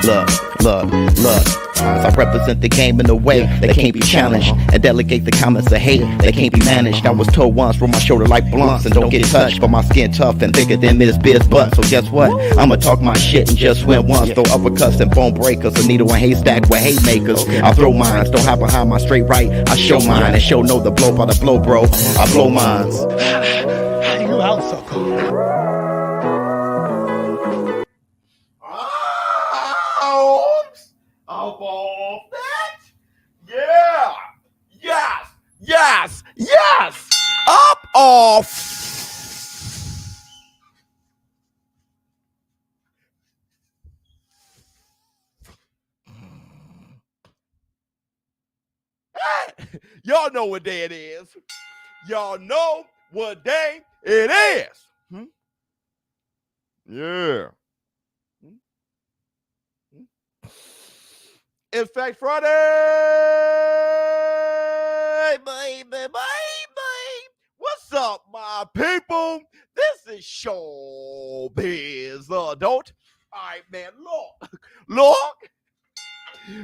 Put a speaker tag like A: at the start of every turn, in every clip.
A: Look. I represent the game in a way that can't be challenged, and delegate the comments of hate that can't be managed. I was told once, roll my shoulder like blunts and don't get touched, but my skin tough and thicker than Miss Biz butt. So guess what? I'ma talk my shit and just win once. Throw uppercuts and bone breakers, a needle and haystack with haymakers. I throw mines, don't hide behind my straight right. I show mine and show no the blow by the blow, bro. I blow mines.
B: You out, sucker.
C: Up off that? Yeah! Yes! Up off! Y'all know what day it is. Y'all know what day it is. Yeah. It's Fact Friday, baby. What's up, my people? This is ShowBizz The Adult. All right, man,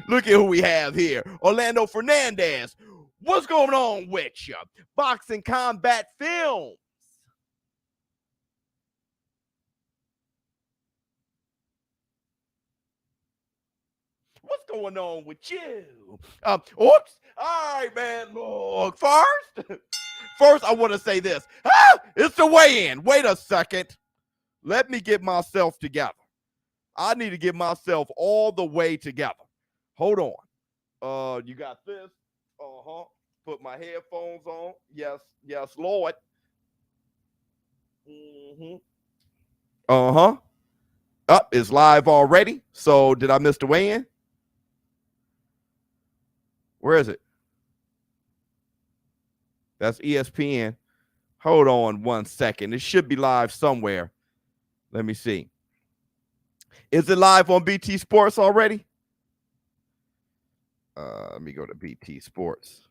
C: look at who we have here. Orlando Fernandez. What's going on with you? Boxing Combat Films. What's going on with you? Oops. All right, man. Look, first, I want to say this. It's the weigh-in. Wait a second. Let me get myself together. I need to get myself all the way together. Hold on. You got this. Put my headphones on. Yes, Lord. It's live already. So did I miss the weigh-in? Where is it? That's ESPN. Hold on 1 second. It should be live somewhere. Let me see. Is it live on BT Sports already? Let me go to BT Sports.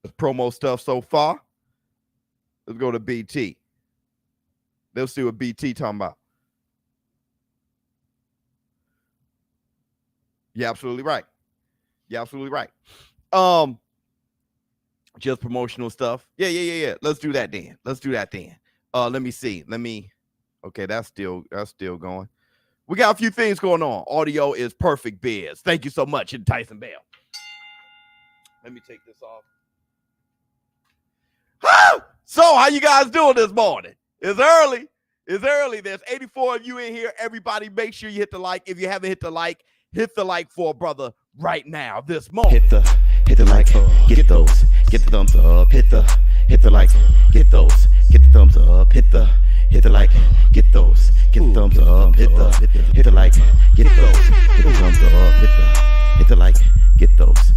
C: The promo stuff so far. Let's go to BT. Let's see what BT talking about. You're absolutely right. Just promotional stuff. Yeah. Let's do that then. Let me see. Okay, that's still going. We got a few things going on. Audio is perfect, Biz. Thank you so much, and Tyson Bell. Let me take this off. So, how you guys doing this morning? It's early. There's 84 of you in here. Everybody, make sure you hit the like. If you haven't hit the like for a brother right now, this moment.
A: Hit the like, get those, get the thumbs up, hit the like, get those, get the thumbs up, hit the like, get those, get the thumbs up, hit the like, get those, get the thumbs up, hit the like, get those.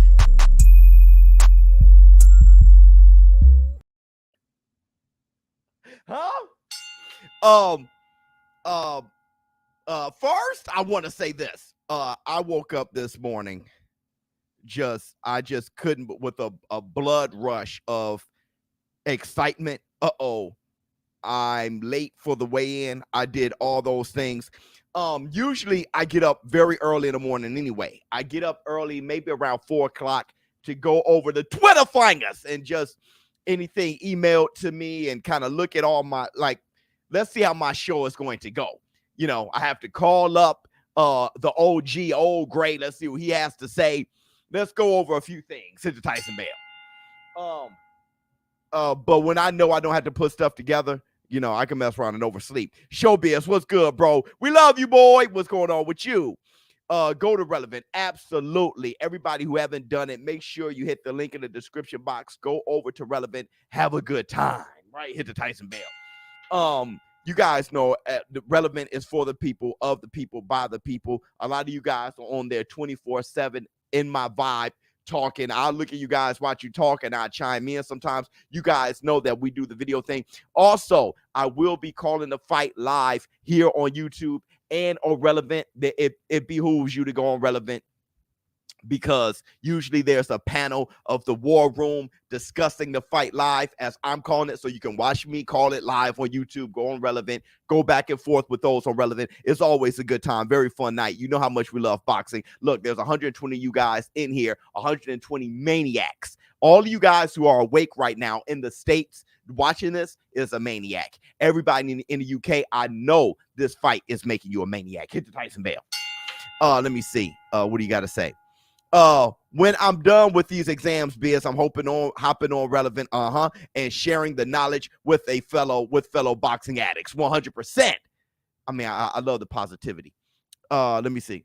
C: First, I want to say this. I woke up this morning. I just couldn't, with a blood rush of excitement. I'm late for the weigh-in. I did all those things. Usually I get up very early in the morning anyway. I get up early, maybe around 4 o'clock, to go over the Twitter fingers and just anything emailed to me and kind of look at all my, let's see how my show is going to go. I have to call up the OG, old gray. Let's see what he has to say. Let's go over a few things. Hit the Tyson Bell. But when I know I don't have to put stuff together, I can mess around and oversleep. ShowBizz, what's good, bro? We love you, boy. What's going on with you? Go to Relevnt. Absolutely. Everybody who haven't done it, make sure you hit the link in the description box. Go over to Relevnt. Have a good time, right? Hit the Tyson Bell. You guys know the Relevnt is for the people, of the people, by the people. A lot of you guys are on there 24/7 in my vibe talking. I'll look at you guys, watch you talk, and I chime in sometimes. You guys know that we do the video thing. Also, I will be calling the fight live here on YouTube and on Relevnt. It behooves you to go on Relevnt because usually there's a panel of the war room discussing the fight live, as I'm calling it. So you can watch me call it live on YouTube, go on Relevnt, go back and forth with those on Relevnt. It's always a good time, very fun night. You know how much we love boxing. Look, there's 120 of you guys in here, 120 maniacs. All of you guys who are awake right now in the States watching this is a maniac. Everybody in the UK, I know this fight is making you a maniac. Hit the Tyson bell. Let me see. What do you got to say? When I'm done with these exams, Biz, I'm hopping on Relevnt, and sharing the knowledge with fellow boxing addicts. 100%. I mean, I love the positivity. Let me see.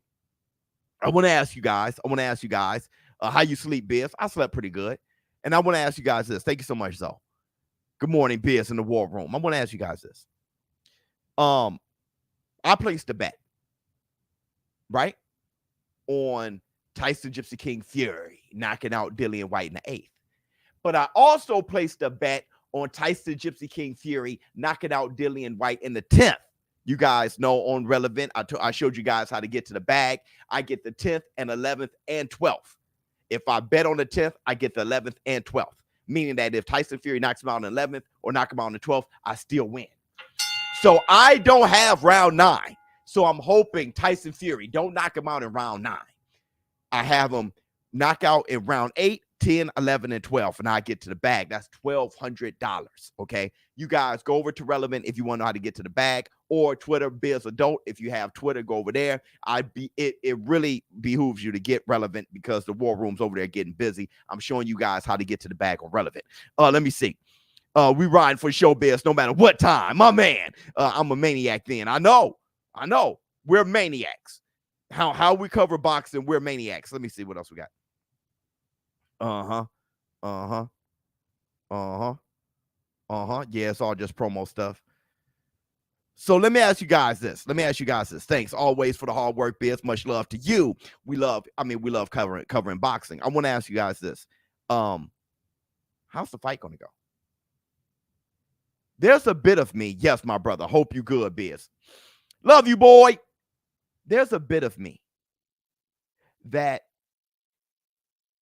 C: I want to ask you guys, how you sleep, Biz. I slept pretty good. And I want to ask you guys this. Thank you so much, Zoe. Good morning, Biz in the war room. I want to ask you guys this. I placed a bet, right, on Tyson Gypsy King Fury knocking out Dillian Whyte in the 8th. But I also placed a bet on Tyson Gypsy King Fury knocking out Dillian Whyte in the 10th. You guys know on Relevnt, I showed you guys how to get to the bag. I get the 10th and 11th and 12th. If I bet on the 10th, I get the 11th and 12th, meaning that if Tyson Fury knocks him out on the 11th or knock him out on the 12th, I still win. So I don't have round 9. So I'm hoping Tyson Fury don't knock him out in round 9. I have him knock out in round 8, 10, 11, and 12, and I get to the bag. That's $1,200, okay? You guys go over to Relevnt if you want to know how to get to the bag, or Twitter, Biz Adult. If you have Twitter, go over there. It really behooves you to get Relevnt because the war room's over there getting busy. I'm showing you guys how to get to the bag on Relevnt. Let me see. We riding for ShowBizz no matter what time. My man, I'm a maniac then. I know. We're maniacs. How we cover boxing, we're maniacs. Let me see what else we got. Yeah, it's all just promo stuff. So let me ask you guys this. Thanks always for the hard work, Biz. Much love to you. We love covering boxing. I want to ask you guys this. How's the fight going to go? There's a bit of me. Yes, my brother. Hope you good, Biz. Love you, boy. There's a bit of me that,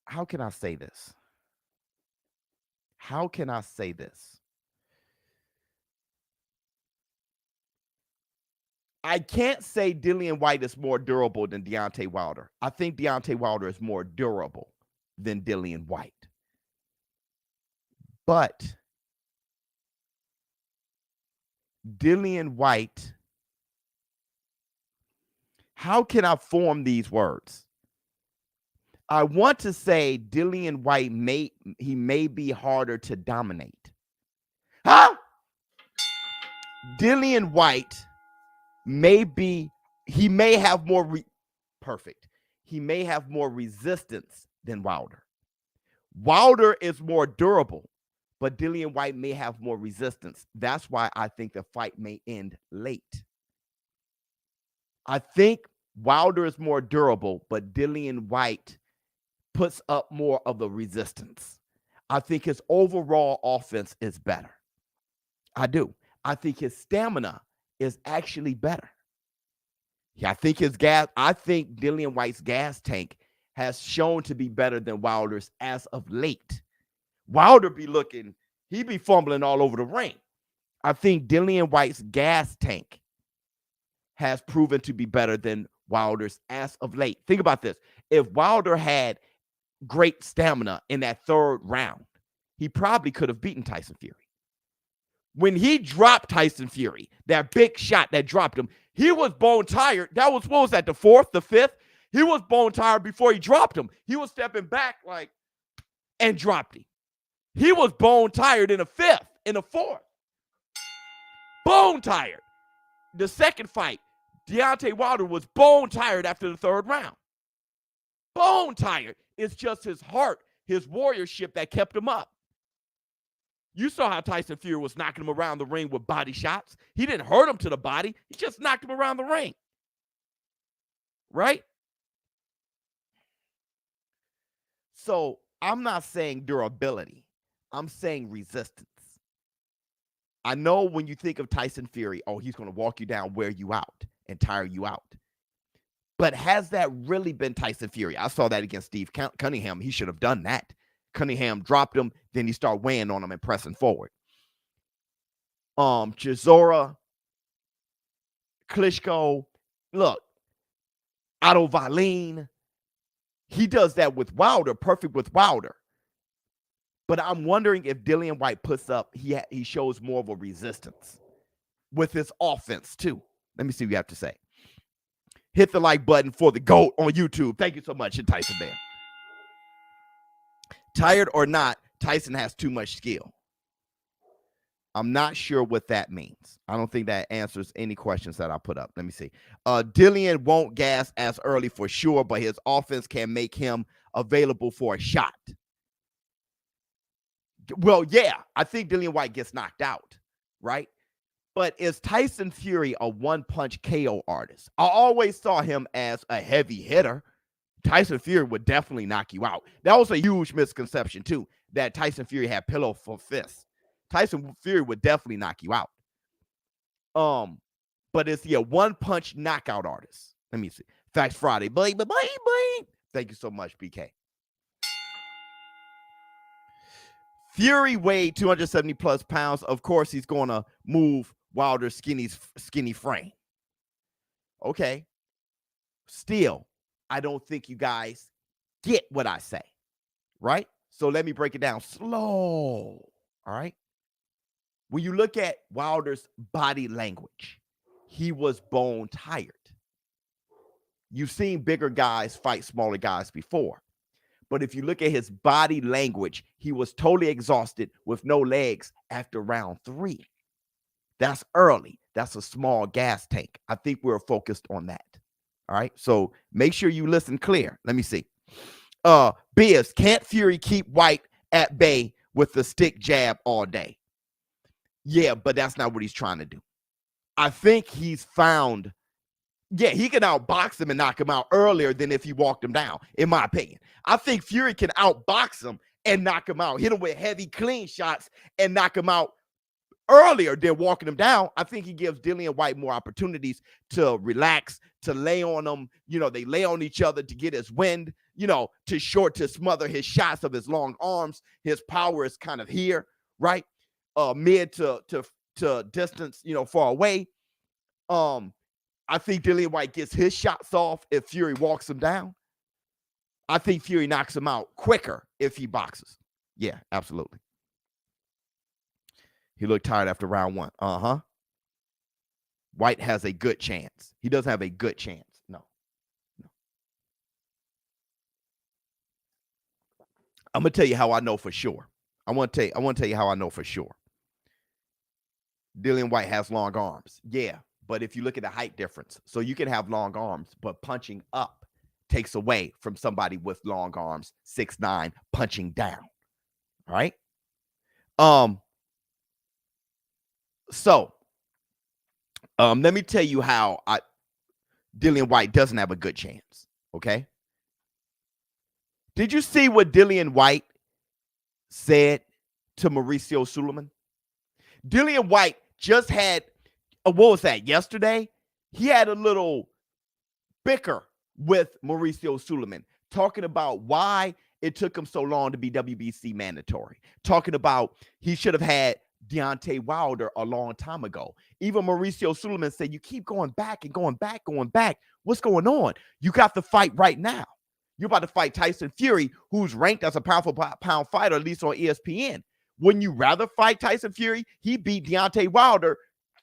C: how can I say this? I can't say Dillian Whyte is more durable than Deontay Wilder. I think Deontay Wilder is more durable than Dillian Whyte. But Dillian Whyte, how can I form these words? I want to say Dillian Whyte may be harder to dominate. Dillian Whyte he may have more resistance than Wilder. Wilder is more durable, but Dillian Whyte may have more resistance. That's why I think the fight may end late. I think Wilder is more durable, but Dillian Whyte puts up more of the resistance. I think his overall offense is better. I do. I think his stamina is actually better. Yeah, I think Dillian Whyte's gas tank has shown to be better than Wilder's as of late. Wilder he be fumbling all over the ring. I think Dillian Whyte's gas tank has proven to be better than Wilder's as of late. Think about this. If Wilder had great stamina in that 3rd round, he probably could have beaten Tyson Fury. When he dropped Tyson Fury, that big shot that dropped him, he was bone tired. That was, what was that, the 4th, the 5th? He was bone tired before he dropped him. He was stepping back and dropped him. He was bone tired in the 5th, in the 4th. Bone tired. The second fight, Deontay Wilder was bone tired after the 3rd round. Bone tired. It's just his heart, his warriorship that kept him up. You saw how Tyson Fury was knocking him around the ring with body shots. He didn't hurt him to the body. He just knocked him around the ring. Right? So I'm not saying durability. I'm saying resistance. I know when you think of Tyson Fury, he's going to walk you down, wear you out, and tire you out. But has that really been Tyson Fury? I saw that against Steve Cunningham. He should have done that. Cunningham dropped him, then he started weighing on him and pressing forward. Chisora, Klitschko, look, Otto Wallin, he does that with Wilder, perfect with Wilder. But I'm wondering if Dillian Whyte puts up, he shows more of a resistance with his offense too. Let me see what you have to say. Hit the like button for the GOAT on YouTube. Thank you so much, Tyson Bear. Tired or not, Tyson has too much skill. I'm not sure what that means. I don't think that answers any questions that I put up. Let me see. Dillian won't gas as early for sure, but his offense can make him available for a shot. Well, yeah, I think Dillian Whyte gets knocked out, right? But is Tyson Fury a one-punch KO artist? I always saw him as a heavy hitter. Tyson Fury would definitely knock you out. That was a huge misconception, too, that Tyson Fury had pillow for fists. Tyson Fury would definitely knock you out. But is he a one-punch knockout artist? Let me see. Facts Friday. Thank you so much, BK. Fury weighed 270 plus pounds. Of course, he's going to move Wilder's skinny frame. Okay. Still, I don't think you guys get what I say, right? So let me break it down slow, all right? When you look at Wilder's body language, he was bone tired. You've seen bigger guys fight smaller guys before. But if you look at his body language, he was totally exhausted with no legs after round 3. That's early. That's a small gas tank. I think we're focused on that. All right. So make sure you listen clear. Let me see. Biz, can't Fury keep Whyte at bay with the stick jab all day? Yeah, but that's not what he's trying to do. I think he's found, he can outbox him and knock him out earlier than if he walked him down, in my opinion. I think Fury can outbox him and knock him out, hit him with heavy, clean shots and knock him out earlier than walking him down. I think he gives Dillian Whyte more opportunities to relax, to lay on him. They lay on each other to get his wind, to smother his shots of his long arms. His power is kind of here, right? Mid to distance, far away. I think Dillian Whyte gets his shots off if Fury walks him down. I think Fury knocks him out quicker if he boxes. Yeah, absolutely. He looked tired after round 1. Whyte has a good chance. He doesn't have a good chance. No. I'm going to tell you how I know for sure. I want to tell you how I know for sure. Dillian Whyte has long arms. Yeah. But if you look at the height difference, so you can have long arms, but punching up takes away from somebody with long arms, 6'9", punching down. All right. So let me tell you how Dillian Whyte doesn't have a good chance. Okay. Did you see what Dillian Whyte said to Mauricio Suleiman? Dillian Whyte just had, what was that, yesterday? He had a little bicker with Mauricio Suleiman, talking about why it took him so long to be WBC mandatory, talking about he should have had Deontay Wilder a long time ago. Even Mauricio Suleiman said, you keep going back and going back. What's going on? You got the fight right now. You're about to fight Tyson Fury, who's ranked as a pound for pound fighter, at least on ESPN. Wouldn't you rather fight Tyson Fury? He beat Deontay Wilder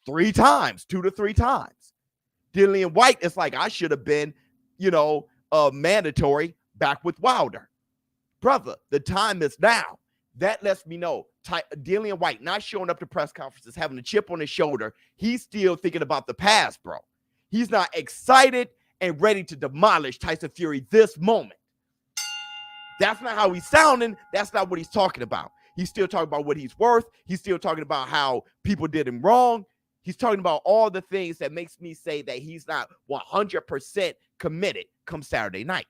C: 2 to 3 times. Dillian Whyte is like, I should have been, mandatory back with Wilder. Brother, the time is now. That lets me know Dillian Whyte not showing up to press conferences, having a chip on his shoulder. He's still thinking about the past, bro. He's not excited and ready to demolish Tyson Fury this moment. That's not how he's sounding. That's not what he's talking about. He's still talking about what he's worth. He's still talking about how people did him wrong. He's talking about all the things that makes me say that he's not 100% committed come Saturday night.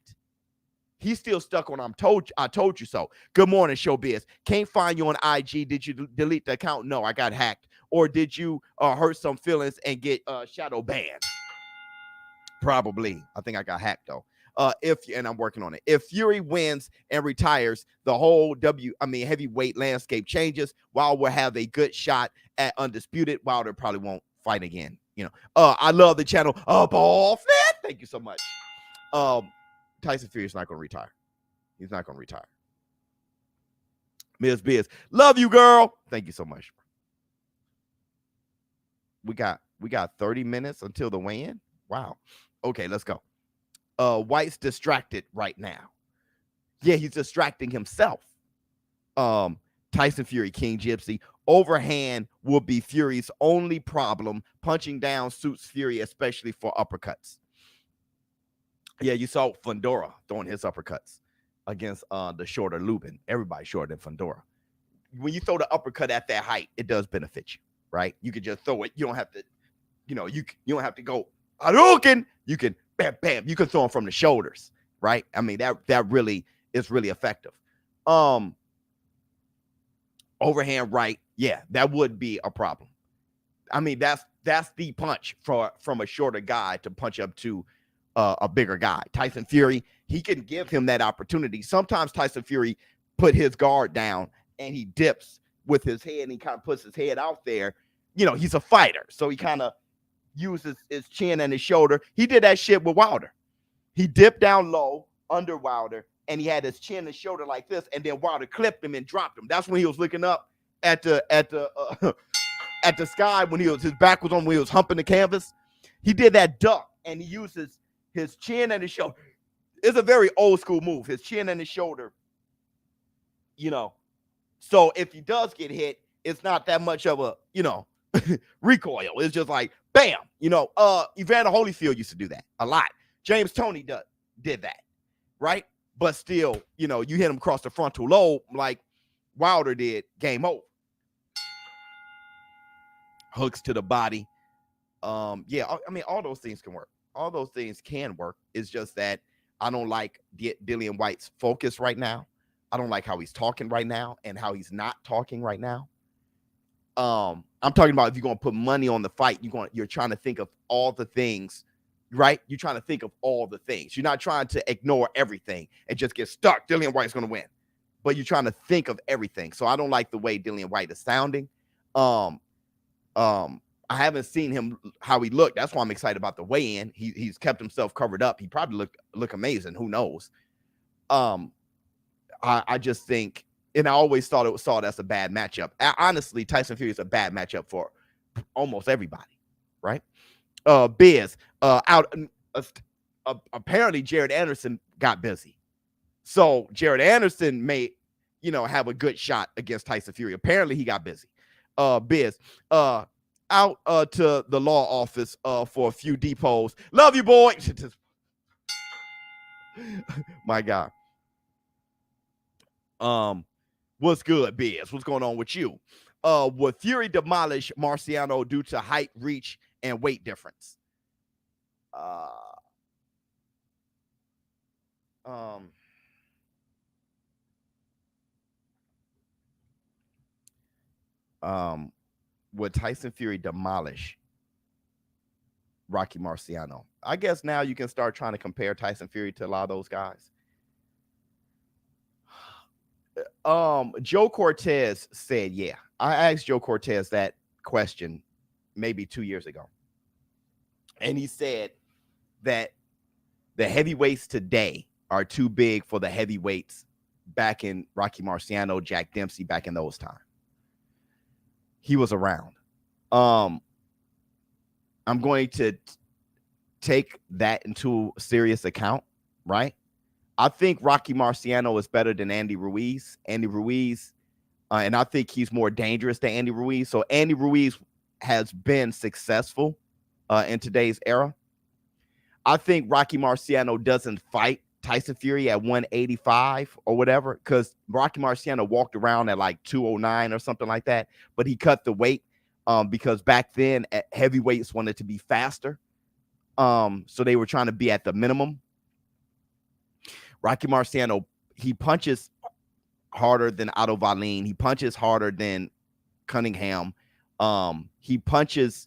C: He's still stuck on I told you so. Good morning, ShowBizz. Can't find you on IG. Did you delete the account? No, I got hacked. Or did you hurt some feelings and get shadow banned? Probably. I think I got hacked though. And I'm working on it. If Fury wins and retires, the whole heavyweight landscape changes. Wilder will have a good shot at undisputed. Wilder probably won't fight again. I love the channel. Ball Flip. Thank you so much. Tyson Fury is not going to retire. He's not going to retire. Ms. Biz, love you, girl. Thank you so much. We got 30 minutes until the weigh-in. Wow. Okay, let's go. Whyte's distracted right now. Yeah, he's distracting himself. Tyson Fury, King Gypsy. Overhand will be Fury's only problem. Punching down suits Fury, especially for uppercuts. Yeah, you saw Fundora throwing his uppercuts against the shorter Lubin. Everybody's shorter than Fundora. When you throw the uppercut at that height, it does benefit you, right? You can just throw it. You don't have to, you don't have to go Hadouken. You can bam, bam. You can throw them from the shoulders, right? I mean, that really is really effective. Overhand right, yeah, that would be a problem. I mean, that's the punch from a shorter guy to punch up to a bigger guy. Tyson Fury, he can give him that opportunity. Sometimes Tyson Fury put his guard down and he dips with his head and he kind of puts his head out there. He's a fighter, so he kind of uses his chin and his shoulder. He did that shit with Wilder. He dipped down low under Wilder and he had his chin and shoulder like this, and then Wilder clipped him and dropped him. That's when he was looking up at the sky when his back was on, when he was humping the canvas. He did that duck and he uses his chin and his shoulder. It's a very old school move. His chin and his shoulder. So if he does get hit, it's not that much of a recoil. It's just like bam. Evander Holyfield used to do that a lot. James Toney did that, right? But still, you hit him across the frontal lobe like Wilder did. Game over. Hooks to the body. Yeah, I mean, all those things can work. All those things can work. It's just that I don't like Dillian Whyte's focus right now. I don't like how he's talking right now and how he's not talking right now. I'm talking about if you're going to put money on the fight, you're trying to think of all the things, right? You're trying to think of all the things. You're not trying to ignore everything and just get stuck. Dillian Whyte's going to win. But you're trying to think of everything. So I don't like the way Dillian Whyte is sounding. I haven't seen him how he looked. That's why I'm excited about the weigh-in. He's kept himself covered up. He probably look amazing. Who knows? I just think, and I always saw it as a bad matchup. Honestly, Tyson Fury is a bad matchup for almost everybody, right? Biz apparently Jared Anderson got busy, so Jared Anderson may have a good shot against Tyson Fury. Apparently he got busy. Biz out to the law office for a few depots. Love you, boy. My God. What's good, Biz? What's going on with you? Would Fury demolish Marciano due to height, reach, and weight difference? Would Tyson Fury demolish Rocky Marciano? I guess now you can start trying to compare Tyson Fury to a lot of those guys. Joe Cortez said, yeah. I asked Joe Cortez that question maybe 2 years ago. And he said that the heavyweights today are too big for the heavyweights back in Rocky Marciano, Jack Dempsey, back in those times. He was around. I'm going to take that into serious account, right? I think Rocky Marciano is better than Andy Ruiz. Andy Ruiz, and I think he's more dangerous than Andy Ruiz. So Andy Ruiz has been successful in today's era. I think Rocky Marciano doesn't fight Tyson Fury at 185 or whatever, because Rocky Marciano walked around at like 209 or something like that, but he cut the weight because back then heavyweights wanted to be faster. So they were trying to be at the minimum. Rocky Marciano, he punches harder than Otto Wallin. He punches harder than Cunningham. He punches,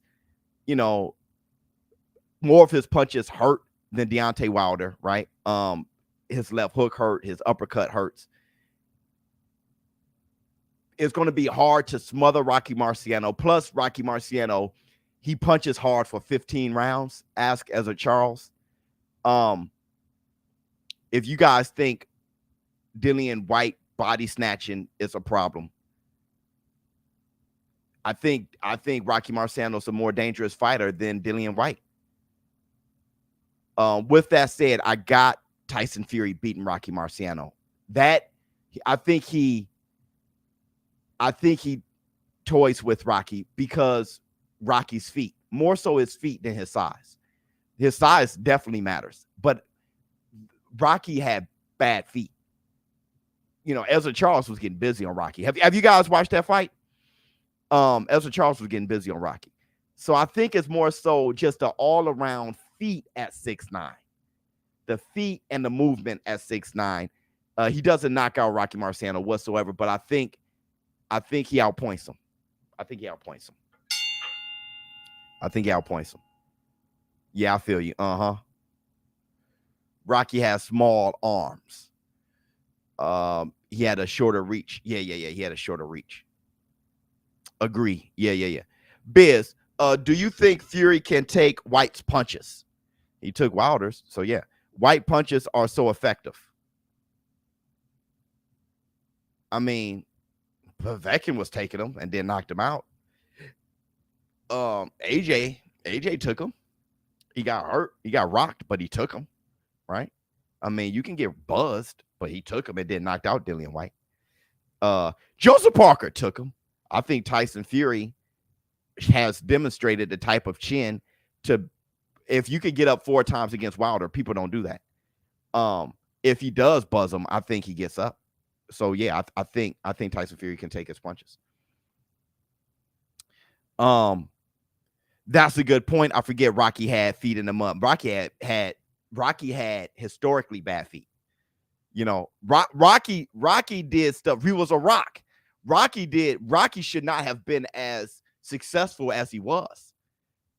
C: more of his punches hurt than Deontay Wilder, right? His left hook hurt, his uppercut hurts. It's going to be hard to smother Rocky Marciano. Plus, Rocky Marciano, he punches hard for 15 rounds. Ask Ezra Charles. If you guys think Dillian Whyte body snatching is a problem, I think Rocky Marciano's a more dangerous fighter than Dillian Whyte. With that said, I got Tyson Fury beating Rocky Marciano. I think he toys with Rocky because Rocky's feet, more so his feet than his size. His size definitely matters, but Rocky had bad feet. You know, Ezra Charles was getting busy on Rocky. Have you guys watched that fight? Ezra Charles was getting busy on Rocky. So I think it's more so just an all-around feet at 6'9". The feet and the movement at 6'9". He doesn't knock out Rocky Marciano whatsoever, but I think he outpoints him. I think he outpoints him. Yeah, I feel you. Rocky has small arms. He had a shorter reach. Yeah. He had a shorter reach. Agree. Yeah. Biz, do you think Fury can take Whyte's punches? He took Wilder's, so yeah. Whyte punches are so effective. I mean, Povetkin was taking him and then knocked him out. AJ took him. He got hurt. He got rocked, but he took him, right? I mean, you can get buzzed, but he took him and then knocked out Dillian Whyte. Joseph Parker took him. I think Tyson Fury has demonstrated the type of chin to, if you could get up 4 times against Wilder, people don't do that. If he does buzz him, I think he gets up. So yeah, I think Tyson Fury can take his punches. That's a good point. I forget Rocky had feet in the mud. Rocky had historically bad feet. You know, Rocky did stuff. He was a rock. Rocky should not have been as successful as he was.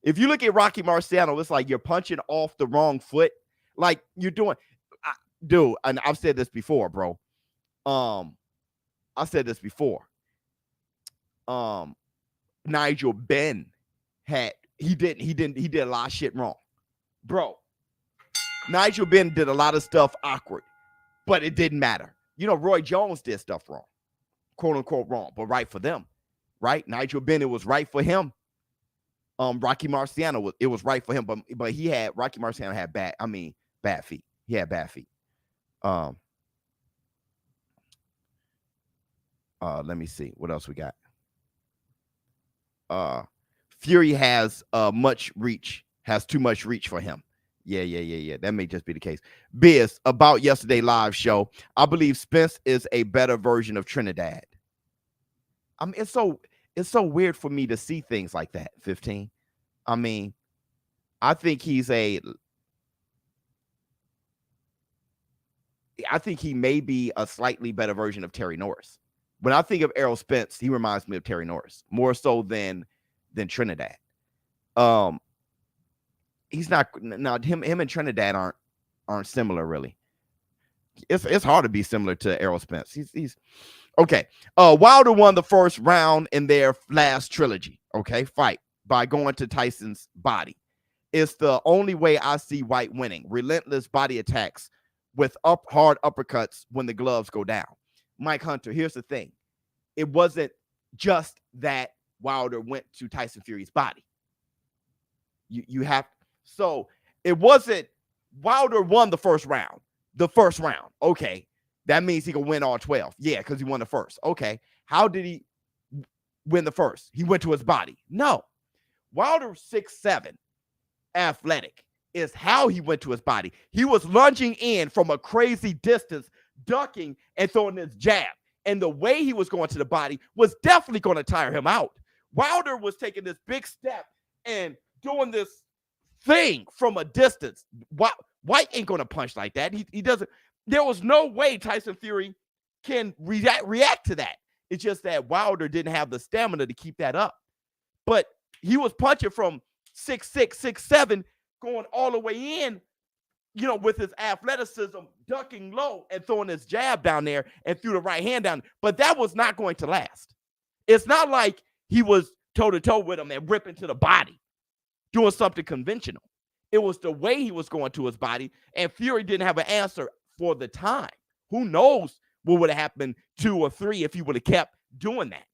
C: If you look at Rocky Marciano, it's like you're punching off the wrong foot. Like you're doing, dude, and I've said this before, bro. I said this before. Nigel Benn did a lot of shit wrong. Bro, Nigel Benn did a lot of stuff awkward, but it didn't matter. You know, Roy Jones did stuff wrong, quote unquote wrong, but right for them, right? Nigel Benn, it was right for him. Rocky Marciano, it was right for him, but Rocky Marciano had bad feet. He had bad feet. Let me see what else we got. Fury has too much reach for him. Yeah. That may just be the case. Biz, about yesterday live show, I believe Spence is a better version of Trinidad. I mean, it's so weird for me to see things like that. 15. I mean, I think he may be a slightly better version of Terry Norris. When I think of Errol Spence, he reminds me of Terry Norris more so than Trinidad. He's not now. Him and Trinidad aren't similar really. It's hard to be similar to Errol Spence. He's okay. Wilder won the first round in their last trilogy. Okay, fight by going to Tyson's body. It's the only way I see Whyte winning. Relentless body attacks with hard uppercuts when the gloves go down. Mike Hunter, here's the thing. It wasn't just that Wilder went to Tyson Fury's body. So it wasn't Wilder won the first round. Okay. That means he can win all 12. Yeah, because he won the first. Okay. How did he win the first? He went to his body. No. Wilder 6'7", athletic, is how he went to his body. He was lunging in from a crazy distance, ducking and throwing his jab. And the way he was going to the body was definitely going to tire him out. Wilder was taking this big step and doing this thing from a distance. Whyte ain't going to punch like that. He doesn't. There was no way Tyson Fury can react to that. It's just that Wilder didn't have the stamina to keep that up. But he was punching from 6'6", 6'7", going all the way in, with his athleticism, ducking low and throwing his jab down there and threw the right hand down. But that was not going to last. It's not like he was toe-to-toe with him and ripping to the body, doing something conventional. It was the way he was going to his body, and Fury didn't have an answer for the time. Who knows what would have happened 2 or 3 if he would have kept doing that?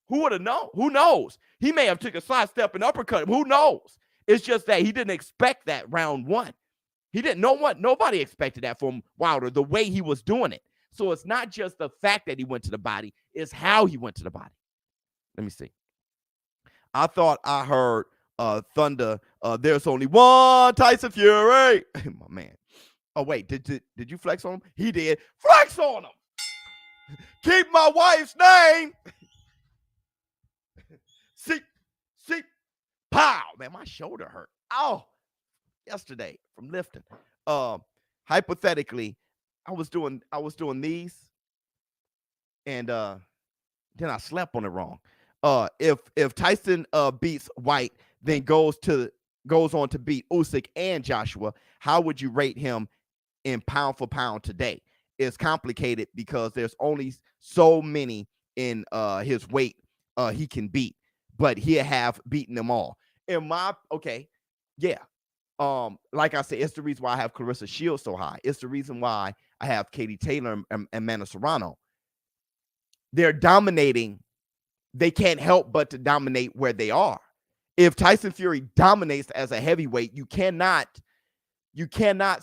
C: Who would have known? Who knows? He may have took a sidestep and uppercut him. Who knows? It's just that he didn't expect that round 1. He didn't know what. Nobody expected that from Wilder, the way he was doing it. So it's not just the fact that he went to the body, it's how he went to the body. Let me see. I thought I heard Thunder. There's only one Tyson Fury. My man. Oh, wait. Did you flex on him? He did. Flex on him. Keep my wife's name. See. Pow. Man, my shoulder hurt. Oh, yesterday from lifting. Hypothetically, I was doing these, and then I slept on it wrong. If Tyson beats Whyte, then goes on to beat Usyk and Joshua, how would you rate him in pound for pound today? It's complicated because there's only so many in his weight he can beat, but he have beaten them all. Like I said, it's the reason why I have Clarissa Shields so high. It's the reason why I have Katie Taylor and Amanda Serrano. They're dominating. They can't help but to dominate where they are. If Tyson Fury dominates as a heavyweight, you cannot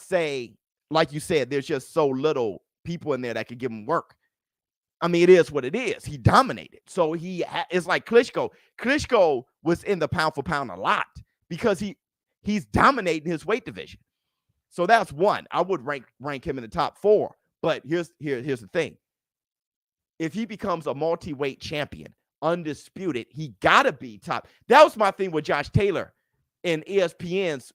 C: say, like you said, there's just so little people in there that could give him work. I mean, it is what it is. He dominated. So it's like Klitschko. Klitschko was in the pound for pound a lot because he's dominating his weight division. So that's one. I would rank him in the top 4. But here's the thing. If he becomes a multi-weight champion, undisputed, he gotta be top. That was my thing with Josh Taylor in ESPN's.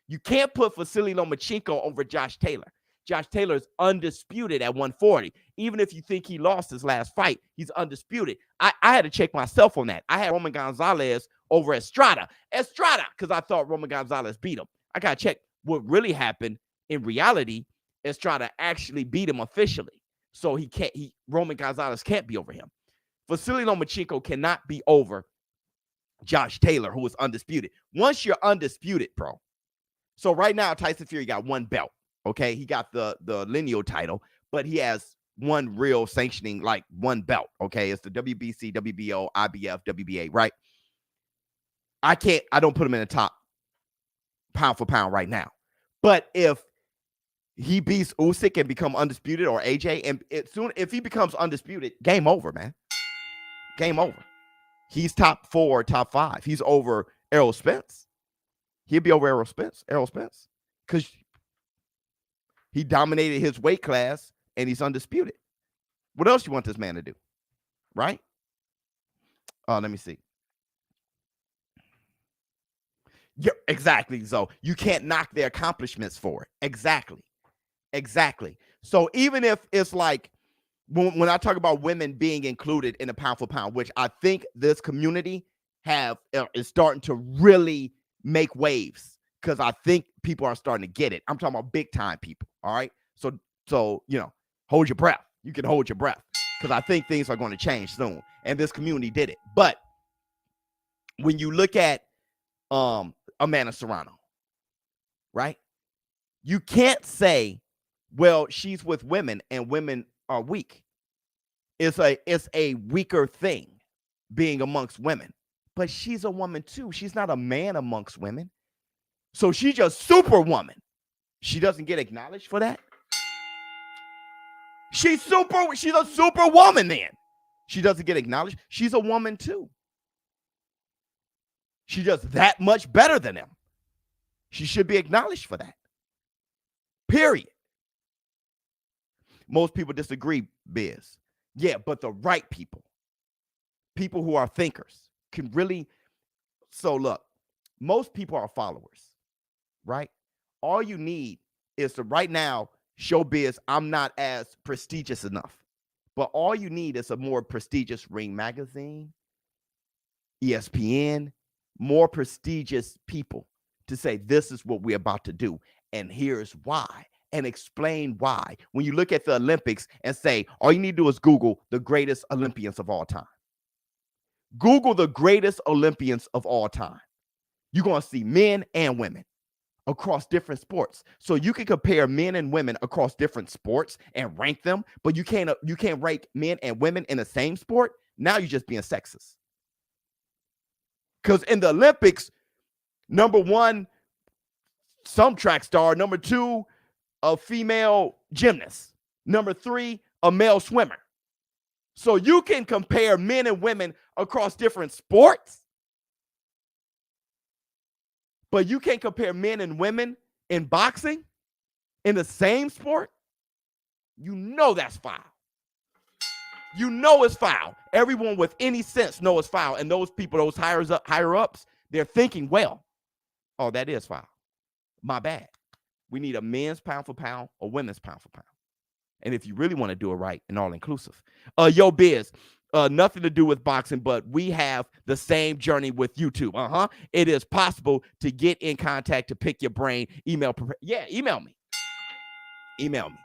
C: You can't put Vasily Lomachenko over Josh Taylor. Josh Taylor is undisputed at 140. Even if you think he lost his last fight, he's undisputed. I had to check myself on that. I had Roman Gonzalez over Estrada, because I thought Roman Gonzalez beat him. I got to check what really happened. In reality, Estrada actually beat him officially. So Roman Gonzalez can't be over him. Vasily Lomachenko cannot be over Josh Taylor, who is undisputed. Once you're undisputed, bro. So right now, Tyson Fury got 1 belt. Okay, he got the lineal title, but he has 1 real sanctioning, like 1 belt. Okay, it's the WBC, WBO, IBF, WBA, right? I don't put him in the top pound for pound right now. But if he beats Usyk and become undisputed, or AJ, and if he becomes undisputed, game over, man. Game over. He's top 4, top 5. He's over Errol Spence. He'll be over Errol Spence, because he dominated his weight class and he's undisputed. What else you want this man to do? Right? Let me see. Yeah, exactly. So you can't knock their accomplishments for it. Exactly. So even if it's like when I talk about women being included in a pound for pound, which I think this community is starting to really make waves, because I think people are starting to get it. I'm talking about big time people. All right. So hold your breath. You can hold your breath, because I think things are going to change soon. And this community did it. But when you look at Amanda Serrano, right? You can't say, well, she's with women and women are weak. It's a weaker thing being amongst women. But she's a woman too. She's not a man amongst women. So she's just superwoman. She doesn't get acknowledged for that. She's a superwoman then. She doesn't get acknowledged. She's a woman too. She's just that much better than them. She should be acknowledged for that. Period. Most people disagree, Biz. Yeah, but the right people who are thinkers, can really. So look, most people are followers, right? All you need is to, right now, ShowBizz, I'm not as prestigious enough, but all you need is a more prestigious Ring Magazine, ESPN, more prestigious people to say, this is what we're about to do, and here's why, and explain why. When you look at the Olympics and say, all you need to do is Google the greatest Olympians of all time. Google the greatest Olympians of all time. You're going to see men and women across different sports. So you can compare men and women across different sports and rank them, but you can't rank men and women in the same sport. Now you're just being sexist. Because in the Olympics, number one, some track star. Number two, a female gymnast. Number three, a male swimmer. So you can compare men and women across different sports, but you can't compare men and women in boxing in the same sport. You know that's foul. You know it's foul. Everyone with any sense knows it's foul. And those people, those higher ups, they're thinking, well, oh, that is foul. My bad. We need a men's pound for pound or women's pound for pound. And if you really want to do it right and all inclusive. Yo, Biz, nothing to do with boxing, but we have the same journey with YouTube. It is possible to get in contact to pick your brain. Email me. Email me.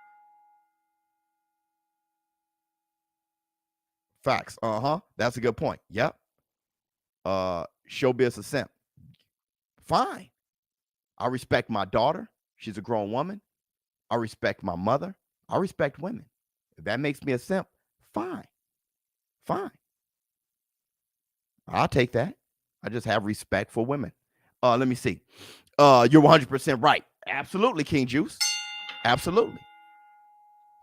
C: Facts. That's a good point. Yep. ShowBizz a simp. Fine. I respect my daughter. She's a grown woman. I respect my mother. I respect women. If that makes me a simp, fine. I'll take that. I just have respect for women. Let me see. You're 100% right. Absolutely, King Juice. Absolutely.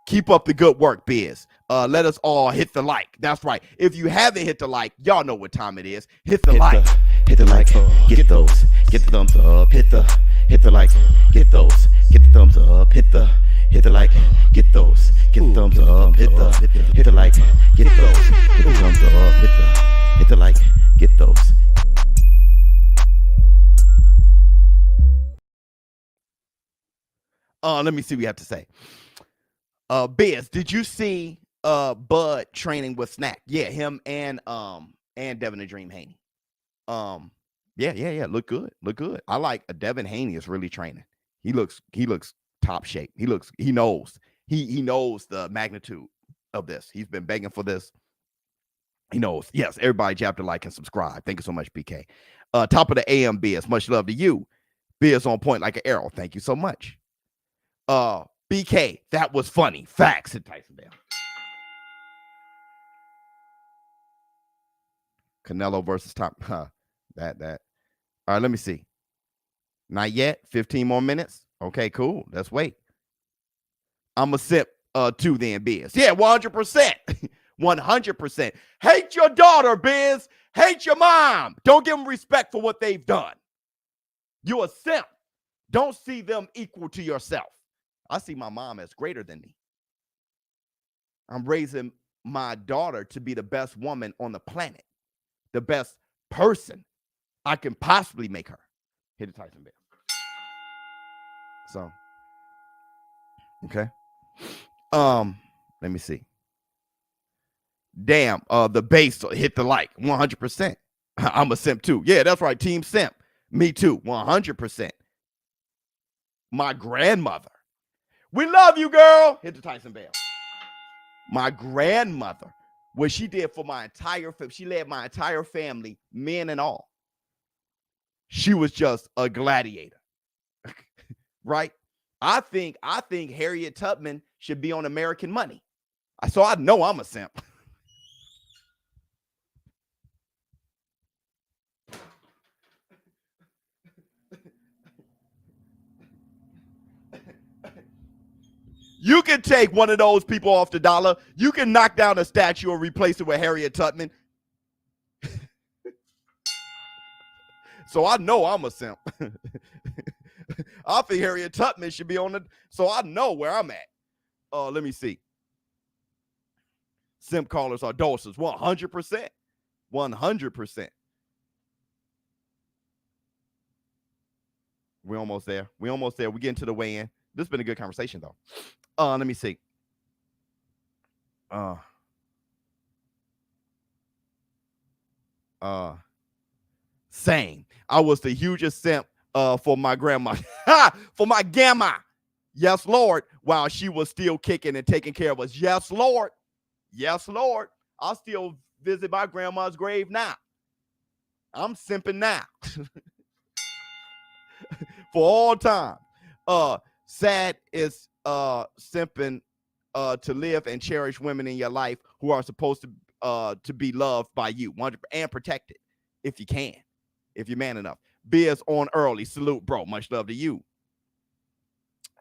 C: Keep up the good work, Biz. Let us all hit the like. That's right. If you haven't hit the like, y'all know what time it is. Hit the like.
A: Hit the like. Get those. Get the thumbs up. Hit the like. Get those. Get the thumbs up. Hit the like. Get those. Get the thumbs up. Hit the like. Get those. Hit the thumbs up. Hit the like. Get those.
C: Let me see what you have to say. Biz, did you see Bud training with Snack? Yeah, him and Devin the Dream Haney. Yeah. Look good. I like Devin Haney is really training. He looks top shape. He knows the magnitude of this. He's been begging for this. He knows. Yes, everybody jab to like and subscribe. Thank you so much, BK. Top of the AM, Biz. Much love to you. Biz on point like an arrow. Thank you so much. BK, that was funny. Facts, said Tyson Bell. Canelo versus Tom. That. All right, let me see. Not yet. 15 more minutes. Okay, cool. Let's wait. I'm a sip too then, Biz. Yeah, 100%. 100%. Hate your daughter, Biz. Hate your mom. Don't give them respect for what they've done. You're a simp. Don't see them equal to yourself. I see my mom as greater than me. I'm raising my daughter to be the best woman on the planet, the best person I can possibly make her. Hit the Tyson Bell. So, okay. Let me see. Damn, the base hit the like 100%. I'm a simp too. Yeah, that's right. Team simp. Me too. 100%. My grandmother. We love you, girl. Hit the Tyson Bell. My grandmother, what she did for my entire family, she led my entire family, men and all. She was just a gladiator, right? I think Harriet Tubman should be on American Money. So I know I'm a simp. You can take one of those people off the dollar. You can knock down a statue and replace it with Harriet Tubman. So I know I'm a simp. I think Harriet Tubman should be on the, so I know where I'm at. Let me see. Simp callers are doses. 100%. 100%. We're almost there. We're getting to the weigh-in. This has been a good conversation, though. Let me see. Same. I was the hugest simp for my grandma, for my gamma. Yes, Lord, while she was still kicking and taking care of us. Yes, Lord. Yes, Lord. I'll still visit my grandma's grave now. I'm simping now. For all time. Sad is simping to live and cherish women in your life who are supposed to be loved by you and protected if you can, if you're man enough. Biz on early. Salute, bro. Much love to you.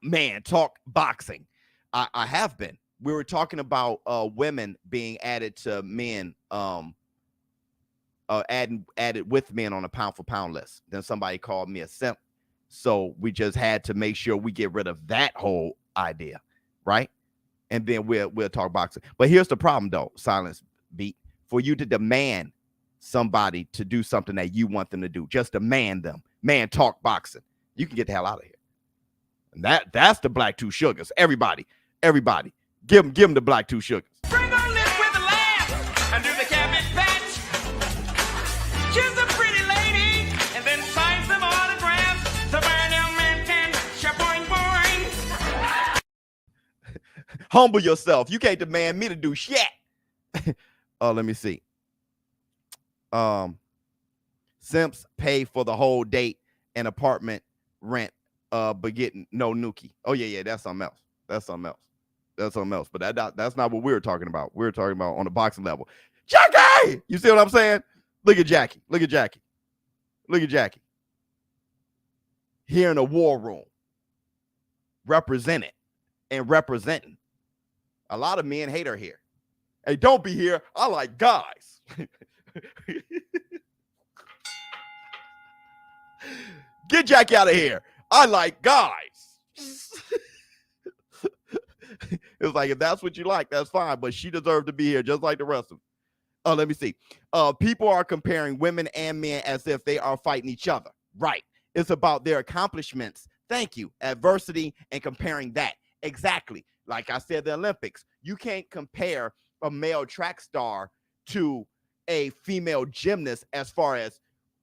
C: Man, talk boxing. I have been. We were talking about women being added to men, added with men on a pound for pound list. Then somebody called me a simp. So we just had to make sure we get rid of that whole idea, right? And then we'll talk boxing. But here's the problem, though, Silence Beat. For you to demand somebody to do something that you want them to do, just demand them. Man, talk boxing. You can get the hell out of here. And that's the black two sugars. Everybody, give them the black two sugars.
D: Bring on this with a laugh and do the cabbage patch. Choose a pretty lady and then sign some autographs so Burnell man can shaboing boing.
C: Humble yourself. You can't demand me to do shit. Let me see. Simps pay for the whole date and apartment rent, but getting no nookie. Oh yeah, that's something else. That's something else. But that's not what we were talking about. We were talking about on the boxing level. Jackie, you see what I'm saying? Look at Jackie. Here in a war room, representing. A lot of men hate her here. Hey, don't be here. I like guys. Get Jackie out of here. I like guys. It's like, if that's what you like, that's fine. But she deserved to be here just like the rest of them. Let me see. People are comparing women and men as if they are fighting each other. Right. It's about their accomplishments. Thank you. Adversity and comparing that. Exactly. Like I said, the Olympics. You can't compare a male track star to a female gymnast as far as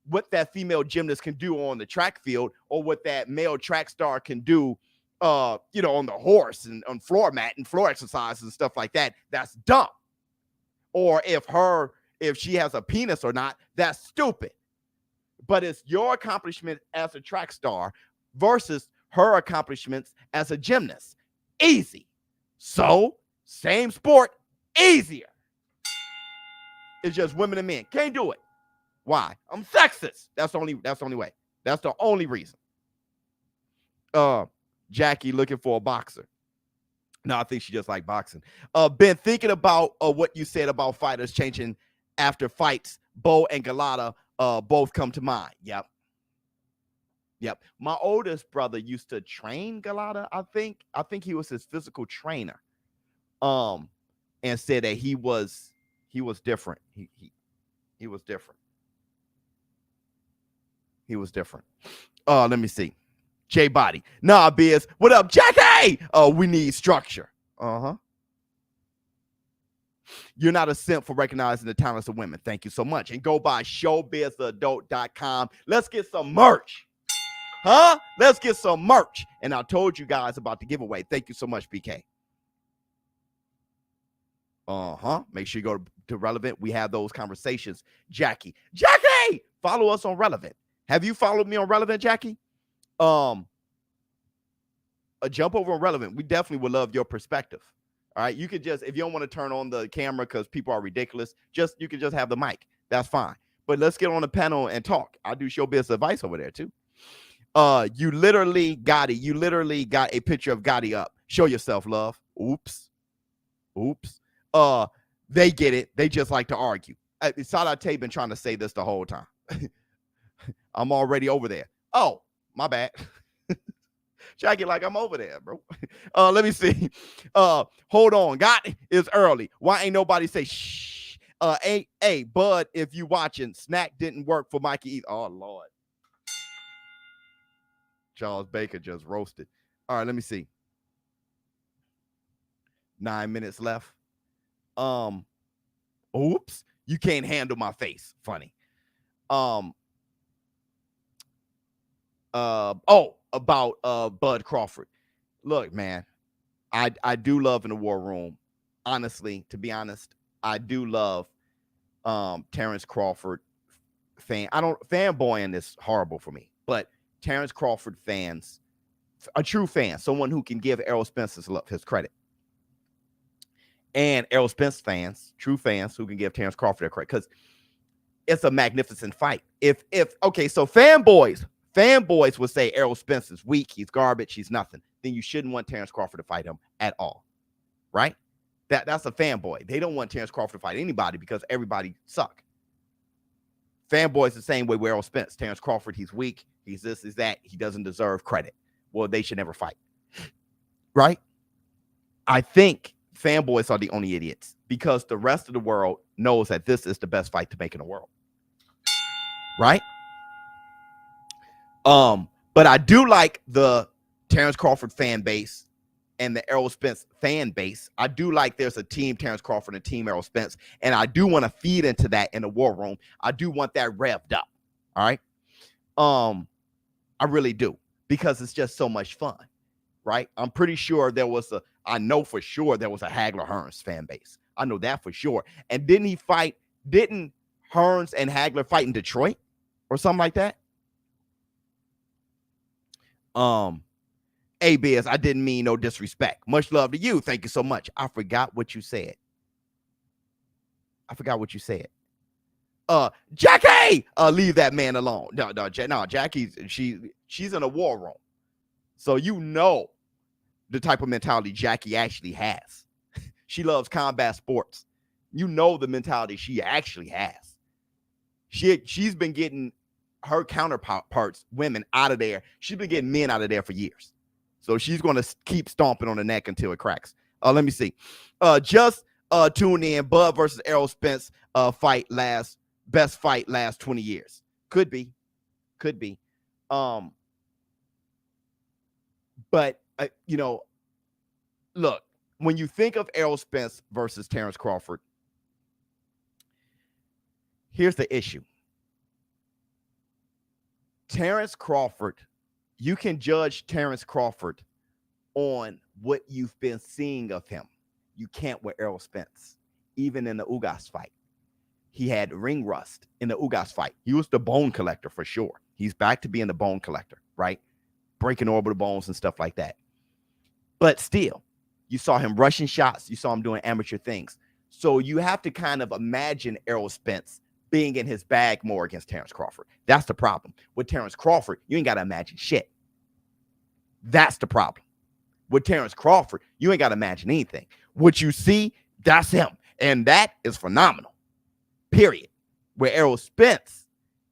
C: what that female gymnast can do on the track field or what that male track star can do, on the horse and on floor mat and floor exercises and stuff like that. That's dumb. Or if she has a penis or not, that's stupid. But it's your accomplishment as a track star versus her accomplishments as a gymnast. Easy. So, same sport, easier. It's just women and men. Can't do it. Why? I'm sexist. That's the only way. That's the only reason. Jackie looking for a boxer. No, I think she just like boxing. Been thinking about what you said about fighters changing after fights. Bo and Galata both come to mind. Yep. My oldest brother used to train Galata. I think he was his physical trainer. And said that he was different. He was different. He was different. Let me see. J Body. Nah, Biz. What up, Jackie? We need structure. You're not a simp for recognizing the talents of women. Thank you so much. And go by ShowBizTheAdult.com. Let's get some merch. Let's get some merch. And I told you guys about the giveaway. Thank you so much, PK. Make sure you go to Relevnt. We have those conversations. Jackie, follow us on Relevnt. Have you followed me on Relevnt, Jackie? A jump over on Relevnt. We definitely would love your perspective. All right. You could just, if you don't want to turn on the camera because people are ridiculous, you can just have the mic. That's fine. But let's get on the panel and talk. I do ShowBizz Advice over there too. You literally got a picture of Gotti up. Show yourself, love. Oops. They get it. They just like to argue. Sadat Tay been trying to say this the whole time. I'm already over there. Oh, my bad. Jackie, like I'm over there, bro. Let me see. Hold on. God is early. Why ain't nobody say shh? Hey, Bud, if you watching, snack didn't work for Mikey either. Oh, Lord. Charles Baker just roasted. All right, let me see. 9 minutes left. Oops. You can't handle my face. Funny. about Bud Crawford. Look, man, I do love in the war room. Honestly, to be honest, I do love Terrence Crawford fanboying is horrible for me, but Terrence Crawford fans, a true fan, someone who can give Errol Spence his credit. And Errol Spence fans, true fans who can give Terrence Crawford their credit, because it's a magnificent fight. Okay, so fanboys would say Errol Spence is weak, he's garbage, he's nothing. Then you shouldn't want Terrence Crawford to fight him at all, right? That's a fanboy. They don't want Terrence Crawford to fight anybody because everybody suck. Fanboys the same way with Errol Spence. Terrence Crawford, he's weak, he's this, he's that, he doesn't deserve credit. Well, they should never fight, right? I think fanboys are the only idiots because the rest of the world knows that this is the best fight to make in the world, right? But I do like the Terrence Crawford fan base and the Errol Spence fan base. I do like there's a team Terrence Crawford and a team Errol Spence, and I do want to feed into that in the war room. I do want that revved up, all right? I really do, because it's just so much fun, right? I'm pretty sure I know for sure there was a Hagler Hearns fan base. I know that for sure. And didn't Hearns and Hagler fight in Detroit or something like that? Hey, Biz, I didn't mean no disrespect. Much love to you. Thank you so much. I forgot what you said. Jackie, leave that man alone. No, Jackie's she's in a war room. So you know the type of mentality Jackie actually has. She loves combat sports. You know the mentality she actually has. She's been getting her counterparts, women, out of there. She's been getting men out of there for years. So she's going to keep stomping on the neck until it cracks. Let me see. Just tune in. Bud versus Errol Spence best fight last 20 years. Could be. But look, when you think of Errol Spence versus Terrence Crawford, here's the issue. Terrence Crawford, you can judge Terrence Crawford on what you've been seeing of him. You can't with Errol Spence. Even in the Ugas fight, he had ring rust in the Ugas fight. He was the bone collector for sure. He's back to being the bone collector, right? Breaking orbital bones and stuff like that. But still, you saw him rushing shots. You saw him doing amateur things. So you have to kind of imagine Errol Spence being in his bag more against Terrence Crawford. That's the problem. With Terrence Crawford, you ain't got to imagine shit. That's the problem. With Terrence Crawford, you ain't got to imagine anything. What you see, that's him. And that is phenomenal. Period. With Errol Spence,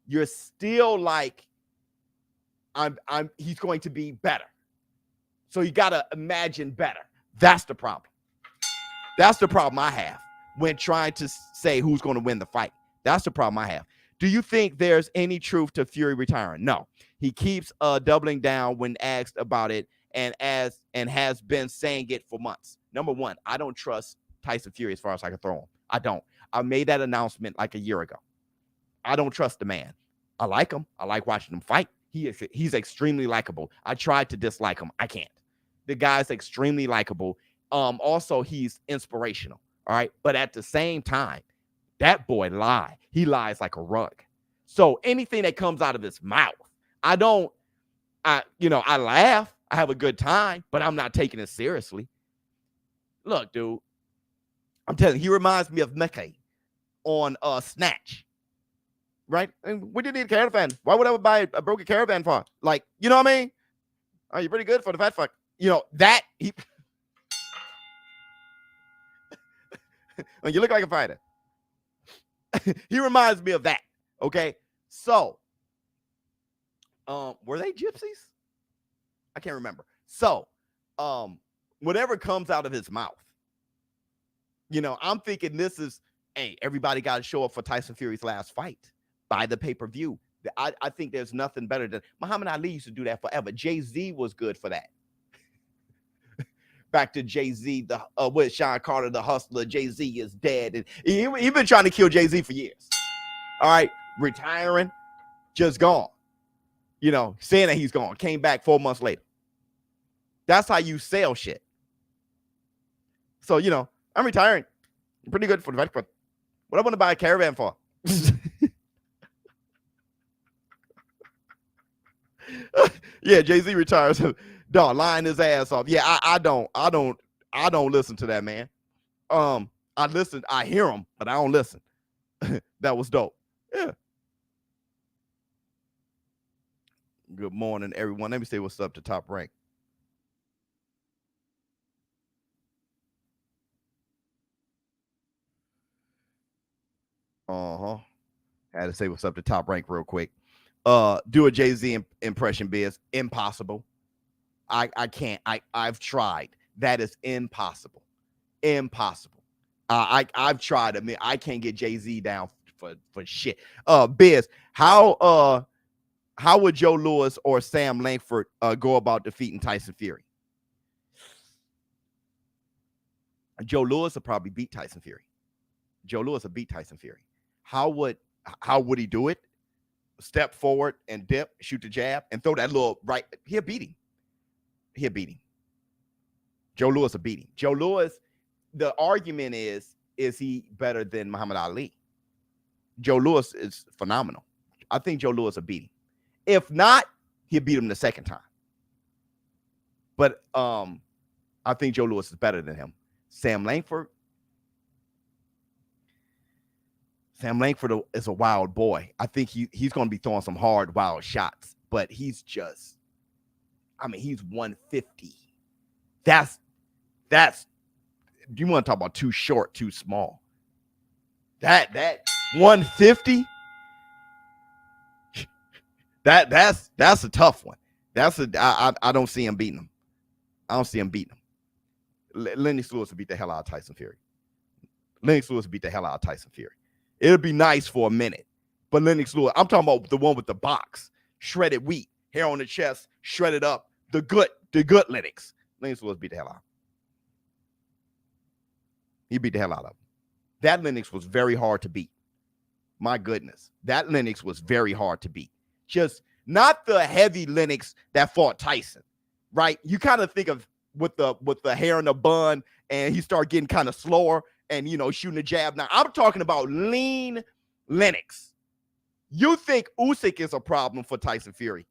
C: you're still like, he's going to be better. So you got to imagine better. That's the problem. That's the problem I have when trying to say who's going to win the fight. That's the problem I have. Do you think there's any truth to Fury retiring? No. He keeps doubling down when asked about it and has been saying it for months. Number one, I don't trust Tyson Fury as far as I can throw him. I don't. I made that announcement like a year ago. I don't trust the man. I like him. I like watching him fight. He's extremely likable. I tried to dislike him. I can't. The guy's extremely likable. Also, he's inspirational. All right. But at the same time, that boy lies. He lies like a rug. So anything that comes out of his mouth, I laugh. I have a good time, but I'm not taking it seriously. Look, dude, I'm telling you, he reminds me of Mickey on Snatch. Right? And we didn't need a caravan. Why would I buy a broken caravan for? Like, you know what I mean? Are you pretty good for the fat fuck? You know, that he you look like a fighter. He reminds me of that. Okay. So were they gypsies? I can't remember. So whatever comes out of his mouth, I'm thinking this is, hey, everybody got to show up for Tyson Fury's last fight. Buy the pay-per-view. I think there's nothing better than Muhammad Ali used to do that forever. Jay-Z was good for that. Back to Jay-Z, with Sean Carter, the hustler. Jay-Z is dead. And he been trying to kill Jay-Z for years. All right, retiring, just gone. You know, saying that he's gone, came back 4 months later. That's how you sell shit. So, you know, I'm retiring. I'm pretty good for the but what I want to buy a caravan for? Yeah, Jay-Z retires. Dog, lying his ass off. Yeah, I don't listen to that, man. I hear him, but I don't listen. That was dope. Yeah. Good morning, everyone. Let me say what's up to Top Rank. Had to say what's up to Top Rank real quick. Do a Jay-Z impression, Biz. Impossible. I can't. I've tried. That is impossible. Impossible. I've tried. I mean, I can't get Jay-Z down for shit. Biz, how would Joe Louis or Sam Langford go about defeating Tyson Fury? Joe Louis will probably beat Tyson Fury. Joe Louis will beat Tyson Fury. How would he do it? Step forward and dip, shoot the jab, and throw that little right. He'll beat him. Joe Louis will beat him. Joe Louis, the argument is he better than Muhammad Ali? Joe Louis is phenomenal. I think Joe Louis will beat him. If not, he'll beat him the second time. But I think Joe Louis is better than him. Sam Langford is a wild boy. I think he's going to be throwing some hard, wild shots, but he's 150. That's you want to talk about too short, too small. That 150, that's a tough one. I don't see him beating him. I don't see him beating him. Lennox Lewis will beat the hell out of Tyson Fury. It'll be nice for a minute, but Lennox Lewis, I'm talking about the one with the box, shredded wheat, hair on the chest, shredded up, the good Lennox. Lennox Lewis beat the hell out. He beat the hell out of him. That Lennox was very hard to beat. My goodness, that Lennox was very hard to beat. Just not the heavy Lennox that fought Tyson, right? You kind of think of with the hair in the bun, and he started getting kind of slower and, you know, shooting a jab. Now, I'm talking about lean Lennox. You think Usyk is a problem for Tyson Fury.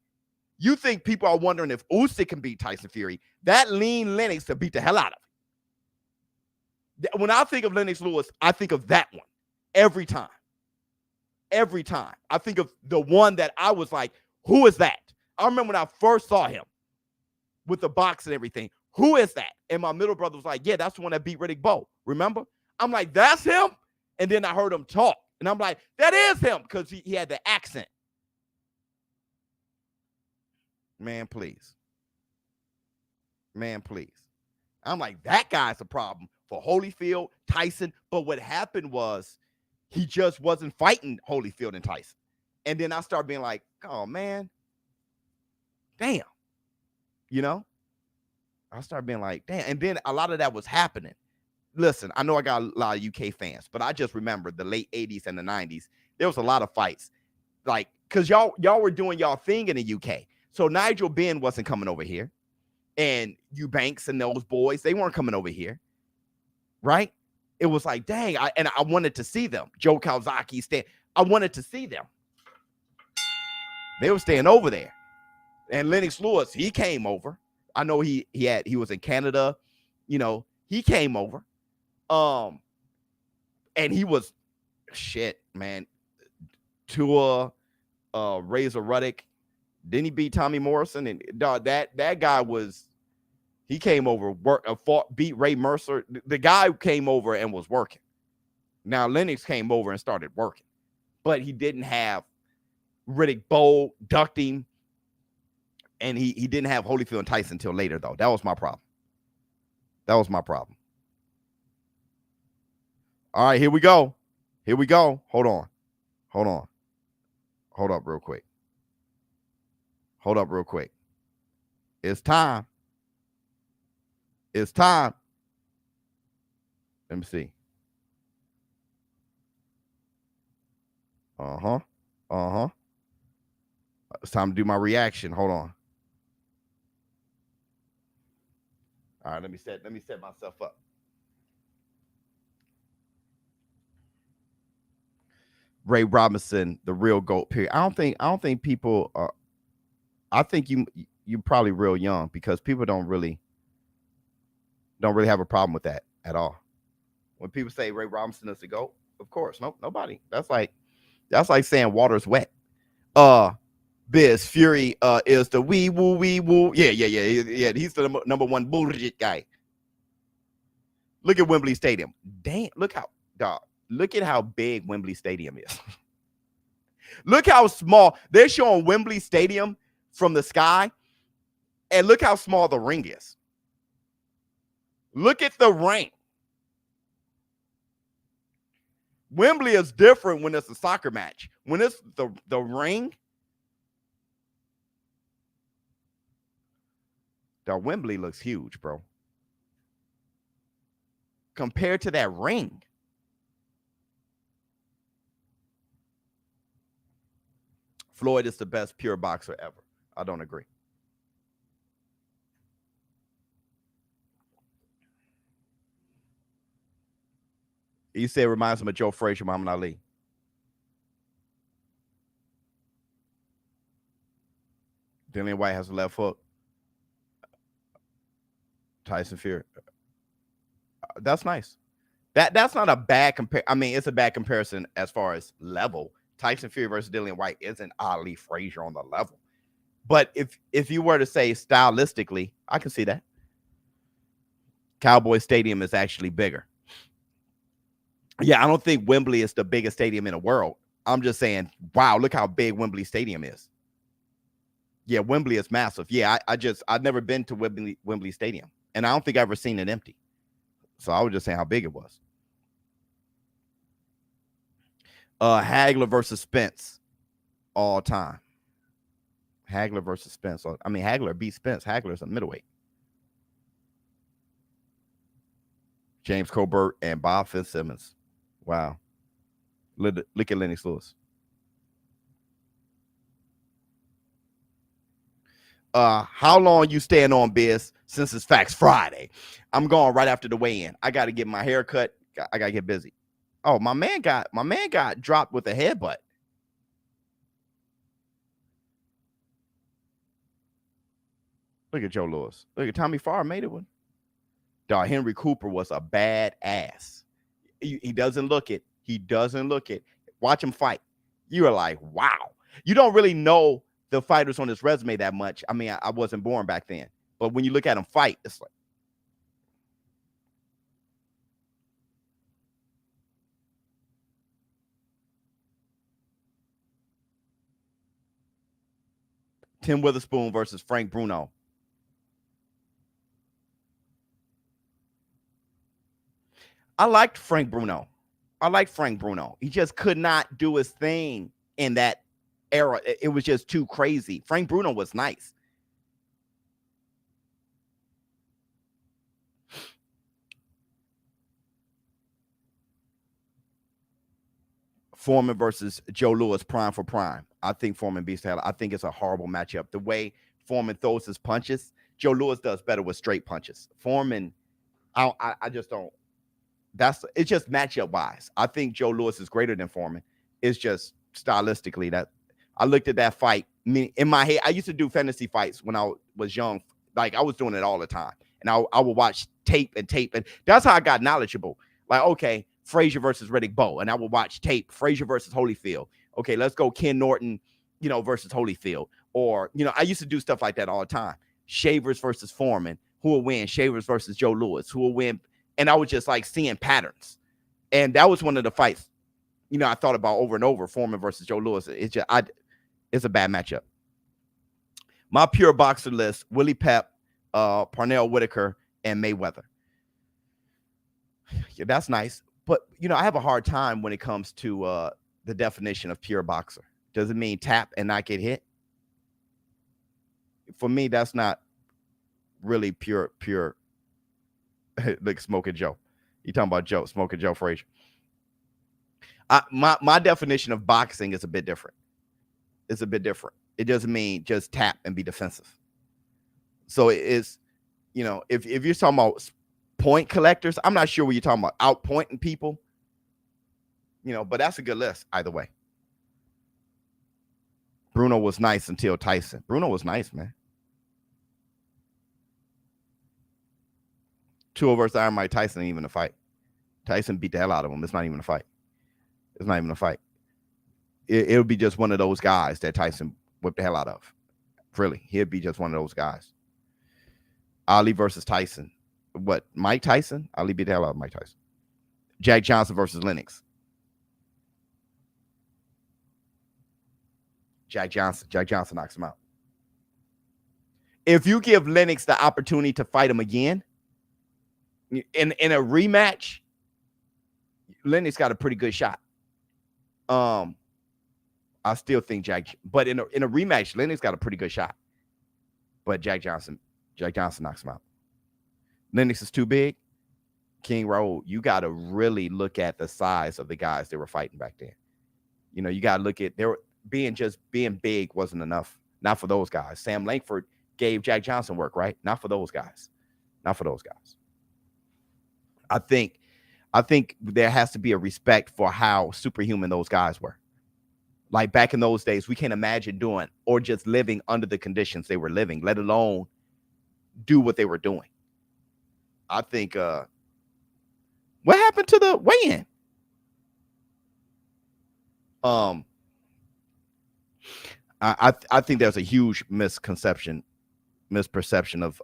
C: You think people are wondering if Usyk can beat Tyson Fury. That lean Lennox to beat the hell out of him. When I think of Lennox Lewis, I think of that one every time. Every time. I think of the one that I was like, who is that? I remember when I first saw him with the box and everything. Who is that? And my middle brother was like, yeah, that's the one that beat Riddick Bowe. Remember? I'm like, that's him? And then I heard him talk. And I'm like, that is him, because he had the accent. Man, please. I'm like, that guy's a problem for Holyfield, Tyson. But what happened was he just wasn't fighting Holyfield and Tyson. And then I started being like, oh, man, damn. You know? I started being like, damn. And then a lot of that was happening. Listen, I know I got a lot of UK fans, but I just remember the late 80s and the 90s. There was a lot of fights. Like, because y'all were doing y'all thing in the UK. So Nigel Benn wasn't coming over here. And Eubanks and those boys, they weren't coming over here. Right? It was like, dang, I wanted to see them. Joe Kawasaki, I wanted to see them. They were staying over there. And Lennox Lewis, he came over. I know he was in Canada, you know, he came over. And he was shit, man. Tua, Razor Ruddock. Didn't he beat Tommy Morrison? And that guy was, he came over, beat Ray Mercer. The guy came over and was working. Now Lennox came over and started working, but he didn't have Riddick Bowe, ducked him. And he didn't have Holyfield and Tyson until later, though. That was my problem. All right, here we go. Hold on. Hold up real quick. It's time. Let me see. It's time to do my reaction. Hold on. All right, let me set myself up. Ray Robinson, the real GOAT. Period. I don't think people are. I think you're probably real young because people don't really have a problem with that at all. When people say Ray Robinson is the GOAT, of course, nobody. That's like saying water's wet. Biz Fury is the wee woo. Yeah. He's the number one bullshit guy. Look at Wembley Stadium. Damn, look at how big Wembley Stadium is. Look how small. They're showing Wembley Stadium from the sky, and look how small the ring is. Look at the ring. Wembley is different when it's a soccer match. When it's the ring, the Wembley looks huge, bro. Compared to that ring. Floyd is the best pure boxer ever. I don't agree. You say it reminds him of Joe Frazier, Muhammad Ali. Dillian Whyte has a left hook. Tyson Fury. That's nice. That's not a bad compare. I mean, it's a bad comparison as far as level. Tyson Fury versus Dillian Whyte isn't Ali Frazier on the level. But if you were to say stylistically, I can see that. Cowboy Stadium is actually bigger. Yeah, I don't think Wembley is the biggest stadium in the world. I'm just saying, wow, look how big Wembley Stadium is. Yeah, Wembley is massive. Yeah, I've never been to Wembley Stadium, and I don't think I've ever seen it empty. So I was just saying how big it was. Hagler versus Spence all time. Hagler versus Spence. I mean, Hagler beat Spence. Hagler's a middleweight. James Colbert and Bob Fitzsimmons. Wow. Look at Lennox Lewis. How long you staying on, Biz? Since it's Facts Friday. I'm going right after the weigh-in. I got to get my hair cut. I got to get busy. Oh, my man got dropped with a headbutt. Look at Joe Lewis. Look at Tommy Farr made it one. Dog, Henry Cooper was a bad ass. He doesn't look it. He doesn't look it. Watch him fight. You are like, wow. You don't really know the fighters on his resume that much. I mean, I wasn't born back then. But when you look at him fight, it's like. Tim Witherspoon versus Frank Bruno. I liked Frank Bruno. He just could not do his thing in that era. It was just too crazy. Frank Bruno was nice. Foreman versus Joe Louis, prime for prime. I think Foreman beats the hell. I think it's a horrible matchup. The way Foreman throws his punches, Joe Louis does better with straight punches. Foreman, I just don't. It's just matchup wise. I think Joe Louis is greater than Foreman. It's just stylistically that I looked at that fight. I mean, in my head, I used to do fantasy fights when I was young. Like I was doing it all the time. And I would watch tape. And that's how I got knowledgeable. Like, okay, Frazier versus Riddick Bowe. And I would watch tape, Frazier versus Holyfield. Okay, let's go Ken Norton, versus Holyfield. Or, I used to do stuff like that all the time. Shavers versus Foreman. Who will win? Shavers versus Joe Louis. Who will win? And I was just like seeing patterns. And that was one of the fights, I thought about over and over, Foreman versus Joe Louis. It's a bad matchup. My pure boxer list, Willie Pep, Parnell Whitaker, and Mayweather. Yeah, that's nice. But, I have a hard time when it comes to the definition of pure boxer. Does it mean tap and not get hit? For me, that's not really pure. Like Smoking Joe. You talking about Smoking Joe Frazier. My definition of boxing is a bit different. It's a bit different. It doesn't mean just tap and be defensive. So it's, if you're talking about point collectors, I'm not sure what you're talking about, outpointing people, but that's a good list either way. Bruno was nice until Tyson. Bruno was nice, man. 2 versus Iron Mike Tyson ain't even a fight. Tyson beat the hell out of him. It's not even a fight. It's not even a fight. It'll be just one of those guys that Tyson whipped the hell out of. Really, he'll be just one of those guys. Ali versus Tyson. What? Mike Tyson? Ali beat the hell out of Mike Tyson. Jack Johnson versus Lennox. Jack Johnson knocks him out. If you give Lennox the opportunity to fight him again in a rematch, Lennox got a pretty good shot. I still think but in a rematch, Lennox got a pretty good shot. But Jack Johnson knocks him out. Lennox is too big. King Raul, you got to really look at the size of the guys that were fighting back then. You got to look at being big wasn't enough. Not for those guys. Sam Langford gave Jack Johnson work, right? Not for those guys. Not for those guys. I think there has to be a respect for how superhuman those guys were. Like back in those days, we can't imagine doing or just living under the conditions they were living, let alone do what they were doing. I think what happened to the weigh-in? I think there's a huge misperception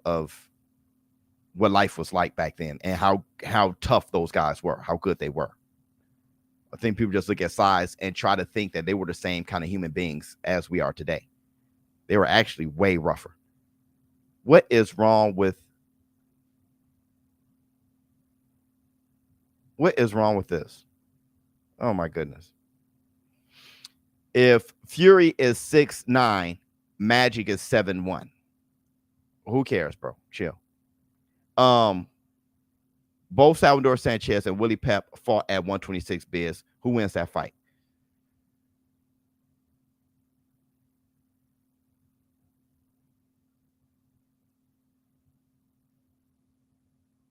C: of what life was like back then and how tough those guys were, how good they were. I think people just look at size and try to think that they were the same kind of human beings as we are today. They were actually way rougher. What is wrong with this? Oh my goodness. If Fury is 6'9", Magic is 7'1". Who cares, bro? Chill. Both Salvador Sanchez and Willie Pep fought at 126 Biz. Who wins that fight?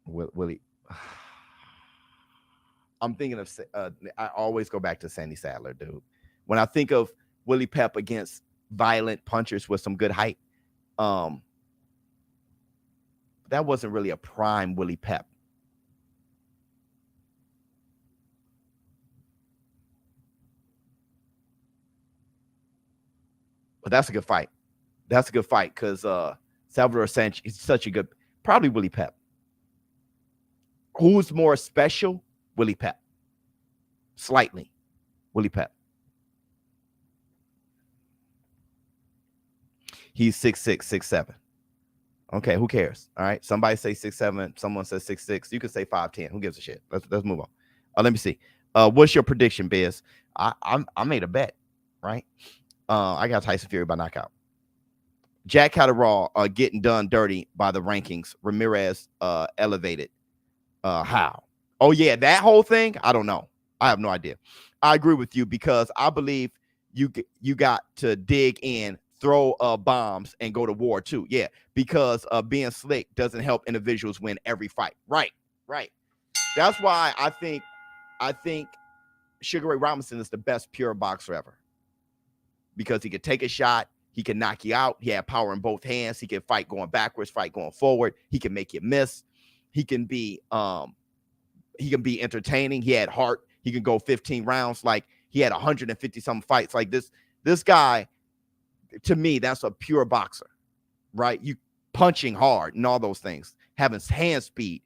C: Willie. I'm thinking of, I always go back to Sandy Sadler, dude. When I think of Willie Pep against violent punchers with some good height, that wasn't really a prime Willie Pep. But that's a good fight. That's a good fight because Salvador Sanchez is such a good, probably Willie Pep. Who's more special? Willie Pep. Slightly. Willie Pep. He's 6'6", 6'7". Okay, who cares? All right. Somebody say 6'7", someone says 6'6". You can say 5'10". Who gives a shit? Let's move on. Let me see. What's your prediction, Biz? I made a bet, right? I got Tyson Fury by knockout. Jack Catterall getting done dirty by the rankings. Ramirez elevated. How? Oh, yeah, that whole thing? I don't know. I have no idea. I agree with you because I believe you got to dig in, throw bombs, and go to war too. Yeah, because being slick doesn't help individuals win every fight. Right. That's why I think Sugar Ray Robinson is the best pure boxer ever. Because he could take a shot, he can knock you out. He had power in both hands. He can fight going backwards, fight going forward. He can make you miss. He can be entertaining. He had heart. He can go 15 rounds. Like he had 150 some fights. Like this guy, to me, that's a pure boxer, right? You punching hard and all those things, having hand speed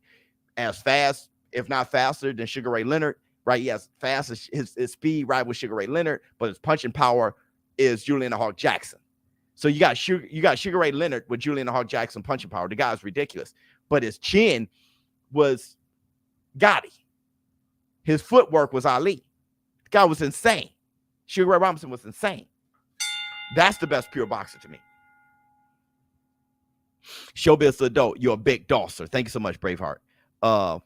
C: as fast, if not faster than Sugar Ray Leonard, right? He has fast as his speed right with Sugar Ray Leonard, but his punching power is Julian the Hawk Jackson. So you got Sugar Ray Leonard with Julian the Hawk Jackson punching power. The guy's ridiculous, but his chin was Gotti. His footwork was Ali. The guy was insane. Sugar Ray Robinson was insane. That's the best pure boxer to me. ShowBizz The Adult, you're a big dosser. Thank you so much, Braveheart. Let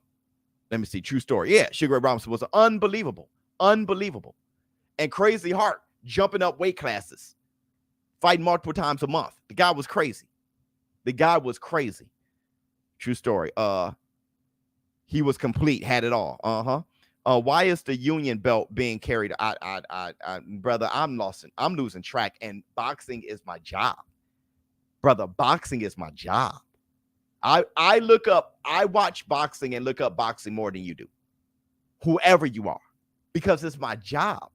C: me see. True story. Yeah, Sugar Ray Robinson was unbelievable. And crazy heart, jumping up weight classes. fighting multiple times a month. The guy was crazy. The guy was crazy. True story. He was complete, had it all. Why is the union belt being carried? Brother, I'm losing track, and boxing is my job. Brother, boxing is my job. I watch boxing and look up boxing more than you do. Whoever you are, because it's my job,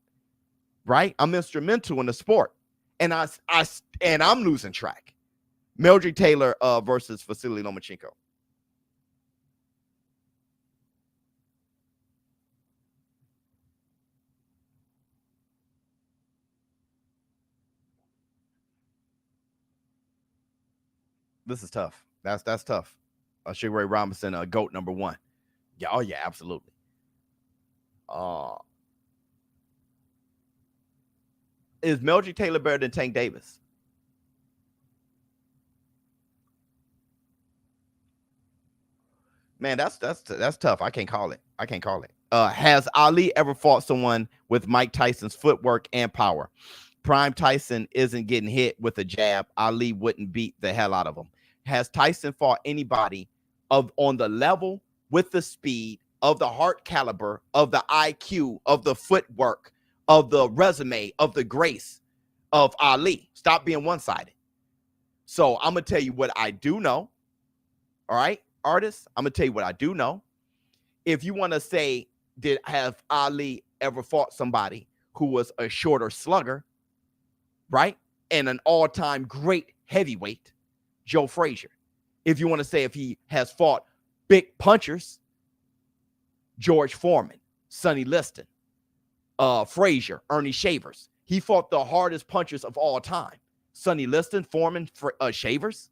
C: right? I'm instrumental in the sport, and I'm losing track. Mildred Taylor versus Vasily Lomachenko. This is tough. That's tough. Sugar Ray Robinson, GOAT number 1. Yeah, oh yeah, absolutely. Is Mildred Taylor better than Tank Davis? Man, that's tough. I can't call it. Has Ali ever fought someone with Mike Tyson's footwork and power? Prime Tyson isn't getting hit with a jab. Ali wouldn't beat the hell out of him. Has Tyson fought anybody on the level with the speed, of the heart caliber, of the IQ, of the footwork, of the resume, of the grace of Ali? Stop being one-sided. So I'm going to tell you what I do know. All right, artists, I'm going to tell you what I do know. If you want to say, have Ali ever fought somebody who was a shorter slugger, right, and an all-time great heavyweight, Joe Frazier. If you want to say if he has fought big punchers, George Foreman, Sonny Liston, Frazier, Ernie Shavers. He fought the hardest punchers of all time. Sonny Liston, Foreman, Shavers.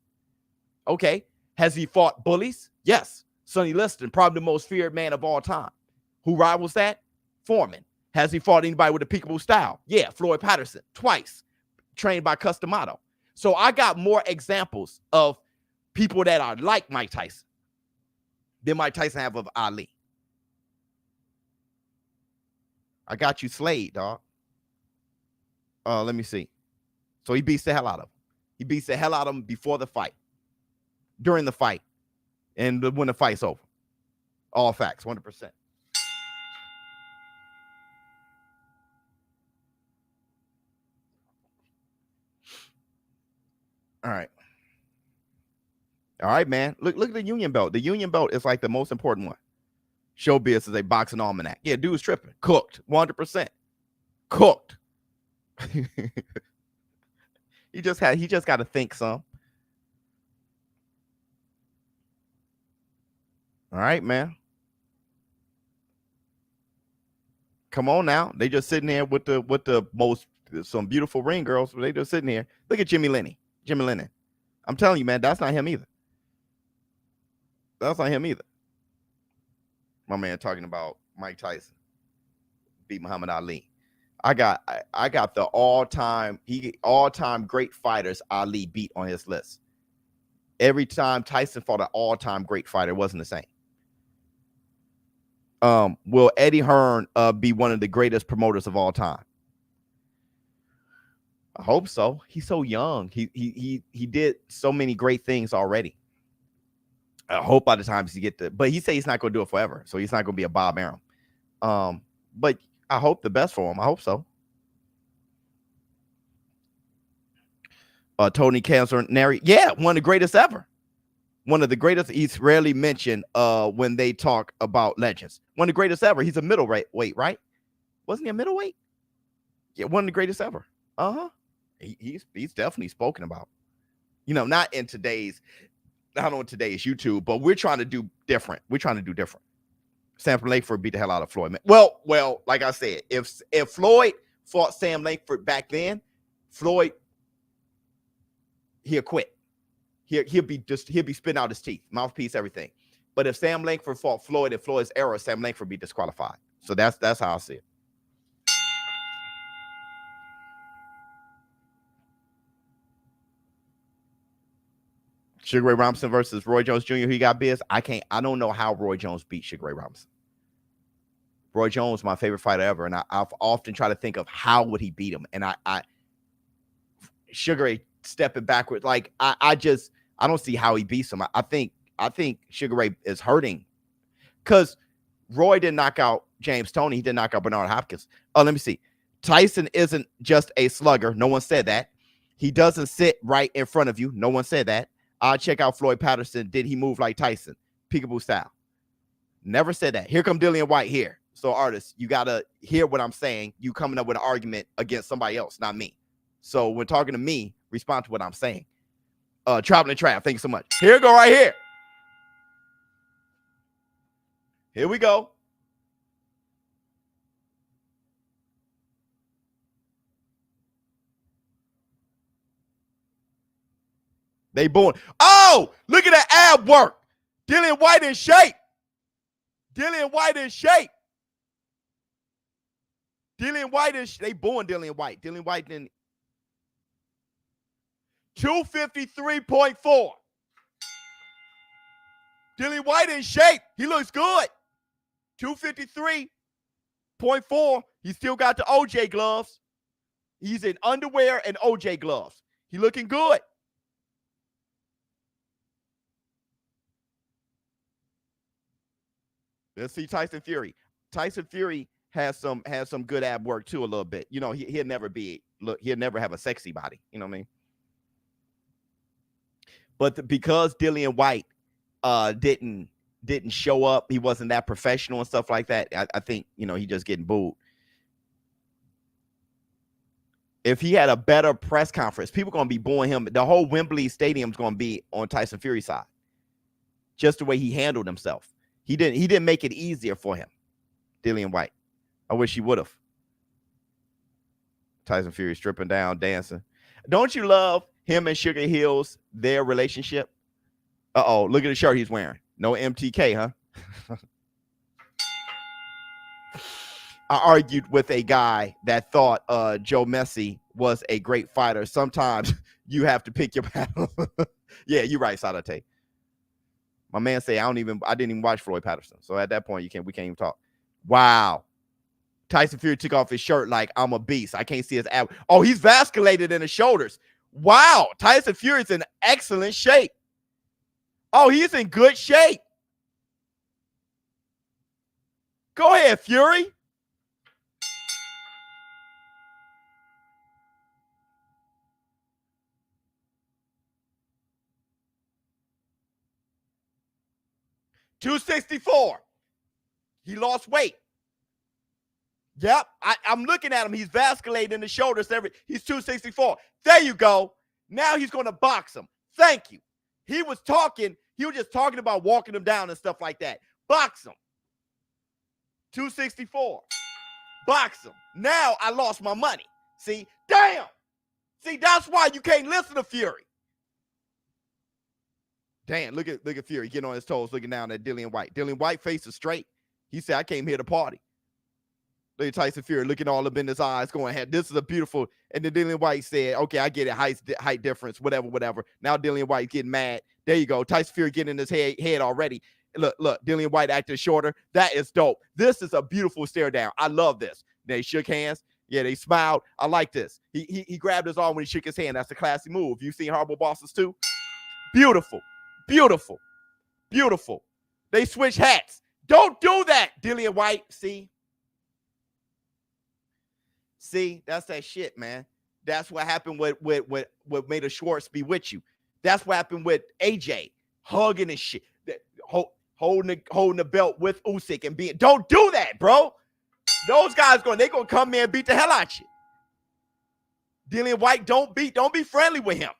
C: Okay. Has he fought bullies? Yes. Sonny Liston, probably the most feared man of all time. Who rivals that? Foreman. Has he fought anybody with a peekaboo style? Yeah. Floyd Patterson, twice. Trained by Customato. So I got more examples of people that are like Mike Tyson than Mike Tyson have of Ali. I got you slayed, dog. Let me see. So he beats the hell out of him. He beats the hell out of him before the fight, during the fight, and when the fight's over. All facts, 100%. All right. All right, man. Look at the union belt. The union belt is like the most important one. ShowBizz is a boxing almanac. Yeah, dude's tripping. Cooked. 100%. Cooked. he just got to think some. All right, man. Come on now. They just sitting there with the some beautiful ring girls. They just sitting here. Look at Jimmy Lennon. I'm telling you, man, that's not him either. My man talking about Mike Tyson beat Muhammad Ali. I got the all-time great fighters Ali beat on his list. Every time Tyson fought an all-time great fighter, it wasn't the same. Will Eddie Hearn be one of the greatest promoters of all time? I hope so. He's so young. He did so many great things already. I hope by the time he get the, but he said he's not going to do it forever, so he's not going to be a Bob Arum. But I hope the best for him. I hope so. Tony Canzoneri, yeah, one of the greatest ever. One of the greatest. He's rarely mentioned when they talk about legends. One of the greatest ever. He's a middleweight, right? Wasn't he a middleweight? Yeah, one of the greatest ever. He's definitely spoken about. You know, not on today's YouTube, but we're trying to do different. Sam Langford beat the hell out of Floyd. Well, like I said, if Floyd fought Sam Langford back then, Floyd, he'll quit. He'll be spitting out his teeth, mouthpiece, everything. But if Sam Langford fought Floyd in Floyd's era, Sam Langford be disqualified. So that's how I see it. Sugar Ray Robinson versus Roy Jones Jr. Who got Biz? I don't know how Roy Jones beat Sugar Ray Robinson. Roy Jones, my favorite fighter ever, and I've often tried to think of how would he beat him, and Sugar Ray stepping backwards. Like I don't see how he beats him. I think Sugar Ray is hurting because Roy didn't knock out James Toney. He didn't knock out Bernard Hopkins. Oh, let me see. Tyson isn't just a slugger. No one said that. He doesn't sit right in front of you. No one said that. Check out Floyd Patterson. Did he move like Tyson? Peekaboo style. Never said that. Here come Dillian Whyte here. So artists, you got to hear what I'm saying. You coming up with an argument against somebody else, not me. So when talking to me, respond to what I'm saying. Traveling Trav, thank you so much. Here we go right here. Here we go. They born. Oh, look at that ab work. Dillian Whyte in shape. Dillian Whyte in shape. Dillian Whyte is, they born Dillian Whyte. Dillian Whyte didn't. 253.4. Dillian Whyte in shape. He looks good. 253.4. He still got the OJ gloves. He's in underwear and OJ gloves. He looking good. Let's see Tyson Fury. Tyson Fury has some good ab work too a little bit. You know, he'll never have a sexy body. You know what I mean? But because Dillian Whyte didn't show up, he wasn't that professional and stuff like that. I think, you know, he just getting booed. If he had a better press conference, people gonna be booing him. The whole Wembley Stadium's gonna be on Tyson Fury's side. Just the way he handled himself. He didn't make it easier for him. Dillian Whyte. I wish he would have. Tyson Fury stripping down, dancing. Don't you love him and Sugar Hill's their relationship? Uh-oh, look at the shirt he's wearing. No MTK, huh? I argued with a guy that thought Joe Messi was a great fighter. Sometimes you have to pick your battle. Yeah, you're right, Sadate. My man say I didn't even watch Floyd Patterson. So at that point, we can't even talk. Wow. Tyson Fury took off his shirt like I'm a beast. I can't see his ab. Oh, he's vasculated in the shoulders. Wow. Tyson Fury's in excellent shape. Oh, he's in good shape. Go ahead, Fury. $264. He lost weight. Yep, I'm looking at him. He's vasculating in the shoulders. He's 264. There you go. Now he's going to box him. Thank you. He was just talking about walking him down and stuff like that. Box him. 264. Box him. Now I lost my money. See? Damn. See, that's why you can't listen to Fury. Damn, look at Fury getting on his toes, looking down at Dillian Whyte. Dillian Whyte faces straight. He said, I came here to party. Look at Tyson Fury looking all up in his eyes, going, hey, this is a beautiful. And then Dillian Whyte said, okay, I get it, height difference, whatever. Now Dillian Whyte getting mad. There you go. Tyson Fury getting in his head already. Look, Dillian Whyte acting shorter. That is dope. This is a beautiful stare down. I love this. They shook hands. Yeah, they smiled. I like this. He grabbed his arm when he shook his hand. That's a classy move. You seen Horrible Bosses too? Beautiful. Beautiful. Beautiful. They switch hats. Don't do that, Dillian Whyte. See, that's that shit, man. That's what happened with made a Schwartz be with you. That's what happened with AJ hugging and shit, holding the belt with Usyk and being. Don't do that, bro. Those guys they gonna come in and beat the hell out you. Dillian Whyte, don't be friendly with him.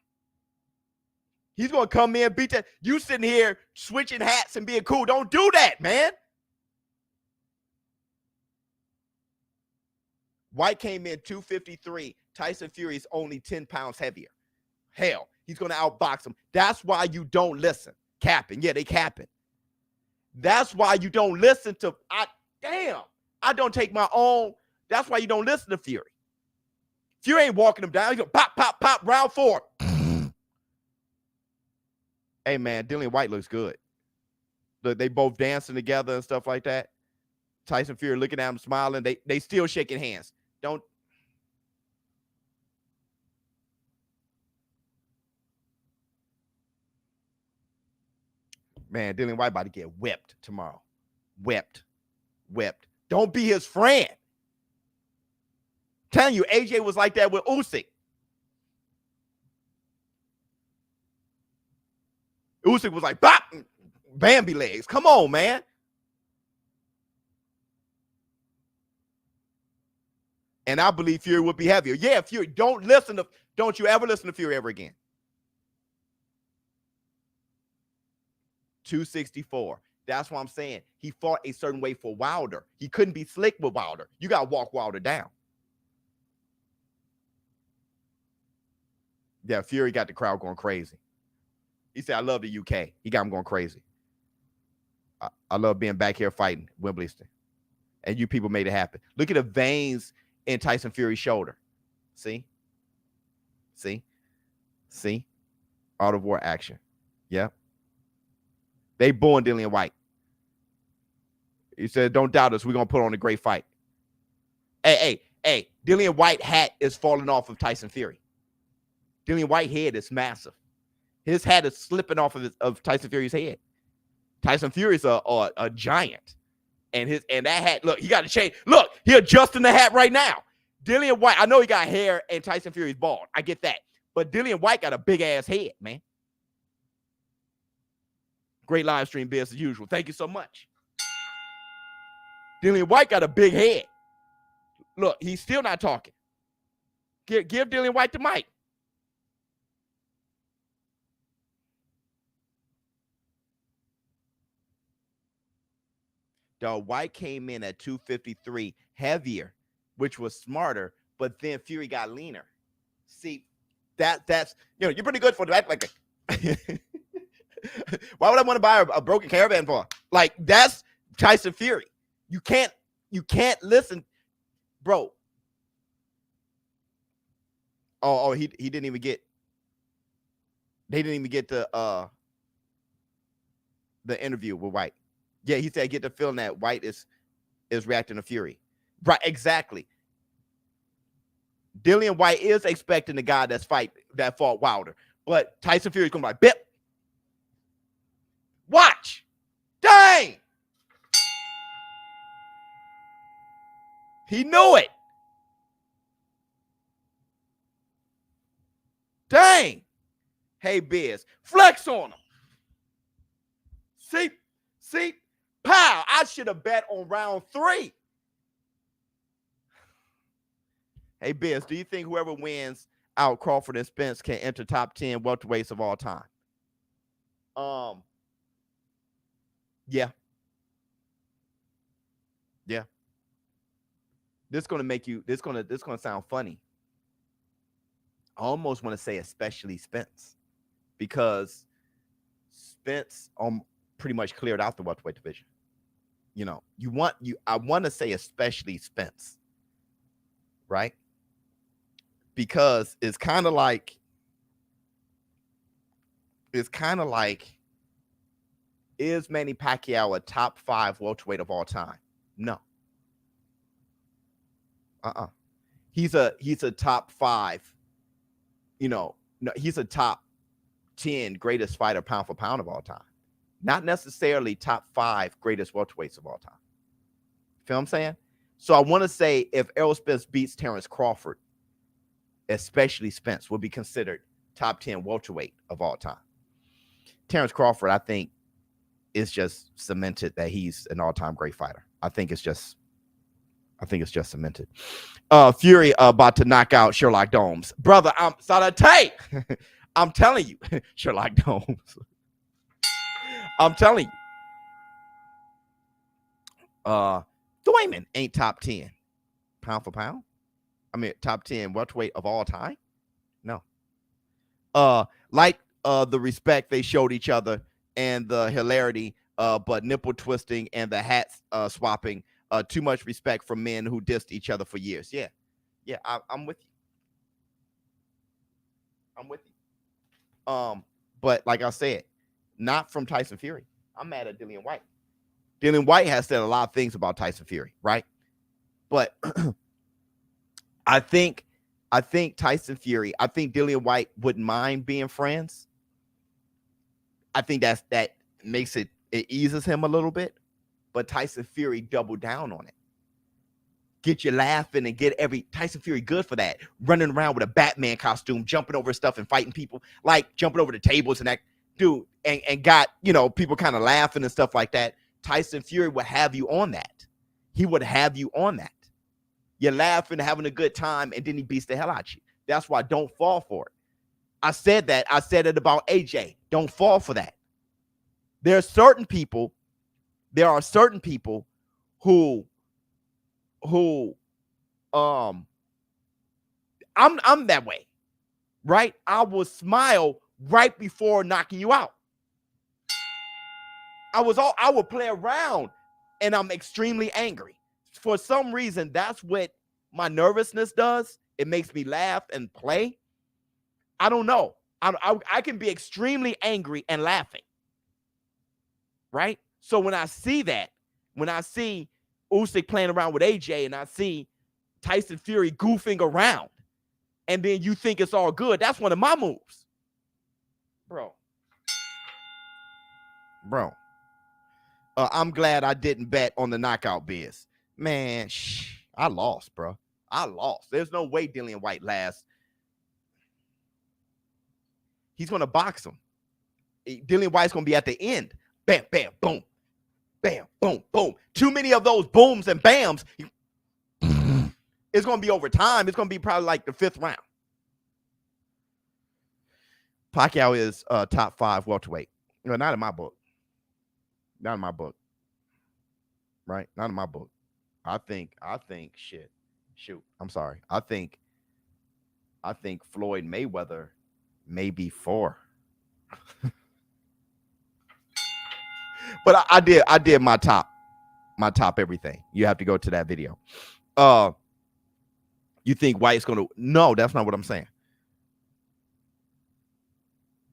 C: He's gonna come in and beat that. You sitting here switching hats and being cool. Don't do that, man. Whyte came in 253. Tyson Fury is only 10 pounds heavier. Hell, he's going to outbox him. That's why you don't listen. Capping. Yeah, they capping. That's why you don't listen to. I don't take my own. That's why you don't listen to Fury. Fury ain't walking him down. He's going pop, pop, pop, round 4. Hey, man, Dillian Whyte looks good. Look, they both dancing together and stuff like that. Tyson Fury looking at him, smiling. They still shaking hands. Don't. Man, Dillian Whyte about to get whipped tomorrow. Whipped. Don't be his friend. Telling you, AJ was like that with Usyk. Usyk was like, bop, Bambi legs. Come on, man. And I believe Fury would be heavier. Yeah, Fury, don't you ever listen to Fury ever again. 264. That's what I'm saying. He fought a certain way for Wilder. He couldn't be slick with Wilder. You got to walk Wilder down. Yeah, Fury got the crowd going crazy. He said, I love the UK. He got him going crazy. I love being back here fighting Wimbledon. And you people made it happen. Look at the veins in Tyson Fury's shoulder. See? Art of war action. Yeah. They booing Dillian Whyte. He said, don't doubt us. We're going to put on a great fight. Hey. Dillian Whyte hat is falling off of Tyson Fury. Dillian Whyte head is massive. His hat is slipping off of Tyson Fury's head. Tyson Fury's a giant. And that hat, look, he got to change. Look, he adjusting the hat right now. Dillian Whyte, I know he got hair and Tyson Fury's bald. I get that. But Dillian Whyte got a big ass head, man. Great live stream, Biz, as usual. Thank you so much. Dillian Whyte got a big head. Look, he's still not talking. Give Dillian Whyte the mic. Whyte came in at 253, heavier, which was smarter, but then Fury got leaner. See, that's you're pretty good for that. Like, why would I want to buy a broken caravan for? Like, that's Tyson Fury. You can't listen, bro. Oh, he didn't even get. They didn't even get the interview with Whyte. Yeah, he said, get the feeling that Whyte is reacting to Fury. Right, exactly. Dillian Whyte is expecting the guy that fought Wilder. But Tyson Fury's going to be like, bip. Watch. Dang. He knew it. Dang. Hey, Biz, flex on him. See? Pow! I should have bet on round 3. Hey, Biz, do you think whoever wins out Crawford and Spence can enter top 10 welterweights of all time? Yeah. This gonna sound funny. I almost want to say especially Spence, because Spence pretty much cleared out the welterweight division. I want to say especially Spence, right? Because it's kind of like is Manny Pacquiao a top 5 welterweight of all time? No. He's a top 5. No, he's a top 10 greatest fighter pound for pound of all time. Not necessarily top 5 greatest welterweights of all time. Feel what I'm saying? So I want to say if Errol Spence beats Terrence Crawford, especially Spence, will be considered top 10 welterweight of all time. Terrence Crawford, I think, is just cemented that he's an all-time great fighter. I think it's just cemented. Fury about to knock out Sherlock Domes. Brother, I'm telling you, Sherlock Domes. I'm telling you. Dwayman ain't top 10 pound for pound. I mean, top 10 welterweight of all time. No. The respect they showed each other and the hilarity, but nipple twisting and the hats swapping. Too much respect from men who dissed each other for years. Yeah, I'm with you. But like I said, not from Tyson Fury. I'm mad at Dillian Whyte. Dillian Whyte has said a lot of things about Tyson Fury, right? But I think Tyson Fury, I think Dillian Whyte wouldn't mind being friends. I think that it eases him a little bit, but Tyson Fury doubled down on it. Get you laughing and get Tyson Fury good for that. Running around with a Batman costume, jumping over stuff and fighting people, like jumping over the tables and that dude, and got, people kind of laughing and stuff like that. Tyson Fury would have you on that. He would have you on that. You're laughing, having a good time, and then he beats the hell out of you. That's why don't fall for it. I said that. I said it about AJ. Don't fall for that. There are certain people who I'm that way, right? I will smile right before knocking you out. I would play around and I'm extremely angry. For some reason, that's what my nervousness does. It makes me laugh and play. I don't know. I can be extremely angry and laughing, right? So when I see that, when I see Usyk playing around with AJ and I see Tyson Fury goofing around, and then you think it's all good, that's one of my moves. Bro. I'm glad I didn't bet on the knockout biz. Man, I lost, bro. I lost. There's no way Dillian Whyte lasts. He's going to box him. Dillian Whyte's going to be at the end. Bam, bam, boom. Bam, boom, boom. Too many of those booms and bams. It's going to be over time. It's going to be probably like the 5th round. Pacquiao is top 5 welterweight. Not in my book. Not in my book. Right? Not in my book. I think shit. Shoot. I'm sorry. I think Floyd Mayweather may be 4. But I did my top everything. You have to go to that video. You think Whyte's gonna? No, that's not what I'm saying.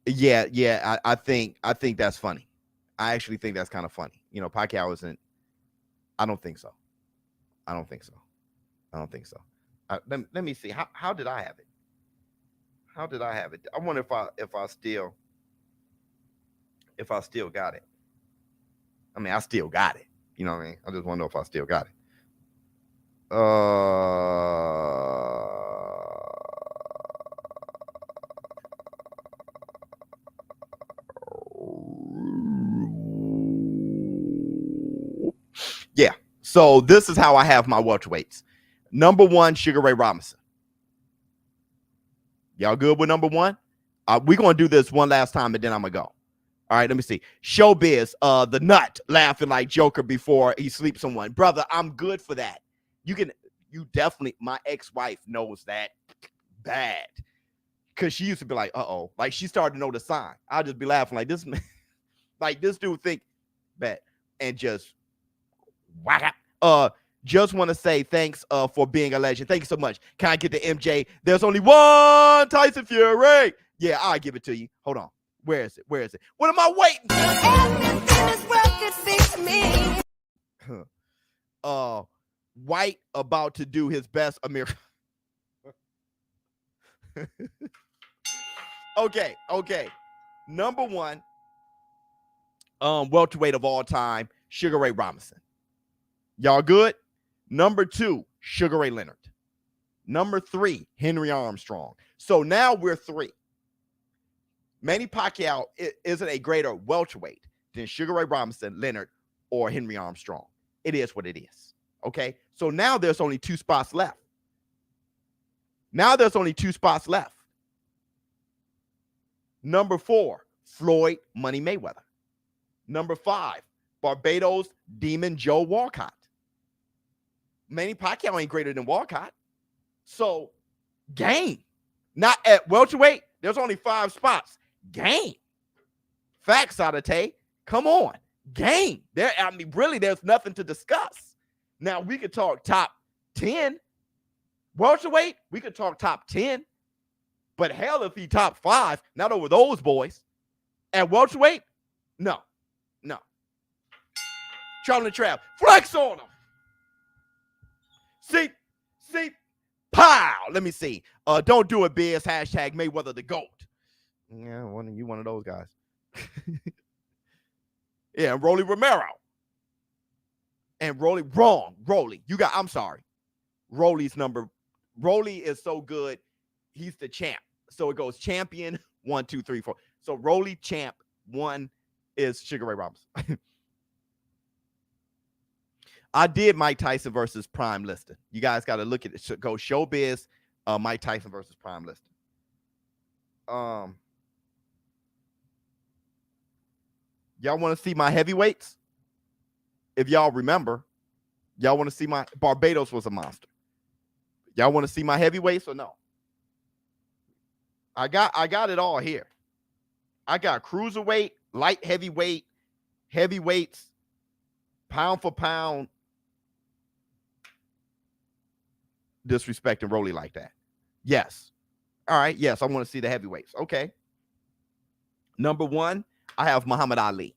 C: Yeah. I think that's funny. I actually think that's kind of funny. Pacquiao isn't. I don't think so. Let me see. How did I have it? I wonder if I still got it. I mean, I still got it. You know what I mean? I just want to know if I still got it. Yeah. So this is how I have my welterweights. Number 1, Sugar Ray Robinson. Y'all good with number 1? We're going to do this one last time and then I'm going to go. All right, let me see. ShowBizz, the nut laughing like Joker before he sleeps someone. Brother, I'm good for that. You definitely, my ex-wife knows that bad. Because she used to be like, uh-oh. Like, she started to know the sign. I'll just be laughing like this man. Like, this dude think bad. And just whack up. Just want to say thanks for being a legend. Thank you so much. Can I get the MJ? There's only one Tyson Fury. Yeah, I'll give it to you. Hold on. Where is it? What am I waiting for? Whyte about to do his best Amir. Okay. Number 1, welterweight of all time, Sugar Ray Robinson. Y'all good? Number 2, Sugar Ray Leonard. Number 3, Henry Armstrong. So now we're 3. Manny Pacquiao isn't a greater welterweight than Sugar Ray Robinson, Leonard, or Henry Armstrong. It is what it is. Okay? So now there's only 2 spots left. Number 4, Floyd Money Mayweather. Number 5, Barbados Demon Joe Walcott. Manny Pacquiao ain't greater than Walcott. So, game. Not at welterweight. There's only 5 spots. Game. Facts, Adate. Come on. Game. Really, there's nothing to discuss. Now, we could talk top 10. Welterweight, we could talk top 10. But hell, if he top 5, not over those boys. At welterweight, no. Traveling Trap. Flex on him. See, pow. Let me see. Don't do it, Biz. Hashtag Mayweather the GOAT. Yeah, one of those guys. Yeah, and Rolly Romero. And Rolly, wrong. Rolly. I'm sorry. Rolly is so good. He's the champ. So it goes champion 1, 2, 3, 4. So Rolly champ 1 is Sugar Ray Robinson. I did Mike Tyson versus Prime listing. You guys got to look at it. Go ShowBizz, Mike Tyson versus Prime listing. Y'all want to see my heavyweights? If y'all remember, y'all want to see my Barbados was a monster. Y'all want to see my heavyweights or no? I got it all here. I got cruiserweight, light heavyweight, heavyweights, pound for pound. Disrespecting Rolly like that. Yes. All right. Yes, I want to see the heavyweights. Okay. Number 1, I have Muhammad Ali.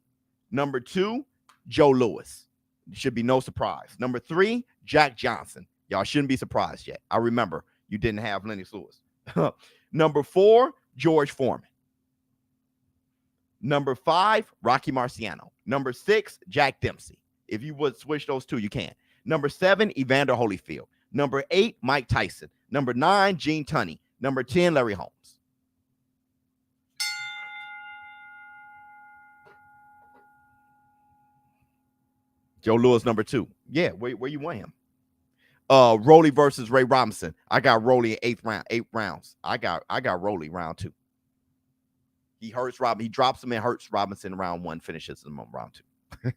C: Number 2, Joe Louis. Should be no surprise. Number 3, Jack Johnson. Y'all shouldn't be surprised yet. I remember you didn't have Lennox Lewis. Number 4, George Foreman. Number 5, Rocky Marciano. Number 6, Jack Dempsey. If you would switch those two, you can. Number 7, Evander Holyfield. Number 8, Mike Tyson. Number 9, Gene Tunney. Number 10, Larry Holmes. Joe Louis, number 2. Yeah, where you want him? Rolly versus Ray Robinson. I got Rolly in 8 rounds. I got Rolly round 2. He hurts Robinson. He drops him and hurts Robinson round 1, finishes him on round 2.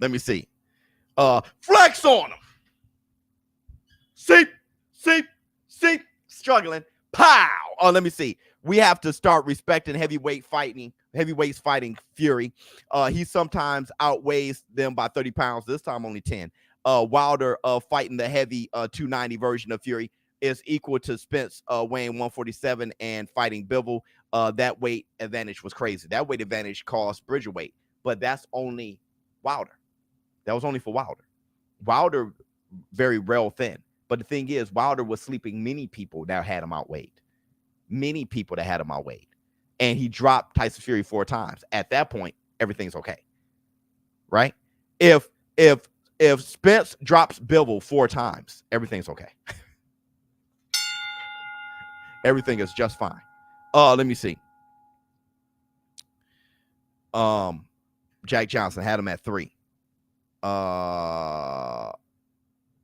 C: Let me see. Flex on him. See, struggling. Pow. Oh, let me see. We have to start respecting heavyweights fighting Fury. He sometimes outweighs them by 30 pounds. This time only 10. Wilder fighting the heavy 290 version of Fury is equal to Spence weighing 147 and fighting Bivol. That weight advantage was crazy. That weight advantage caused Bridgerweight, but that's only Wilder. That was only for Wilder. Wilder very rail thin. But the thing is, Wilder was sleeping many people that had him outweighed. Many people that had him outweighed. And he dropped Tyson Fury 4 times. At that point, everything's okay. Right? If Spence drops Bivol 4 times, everything's okay. Everything is just fine. Let me see. Jack Johnson had him at 3.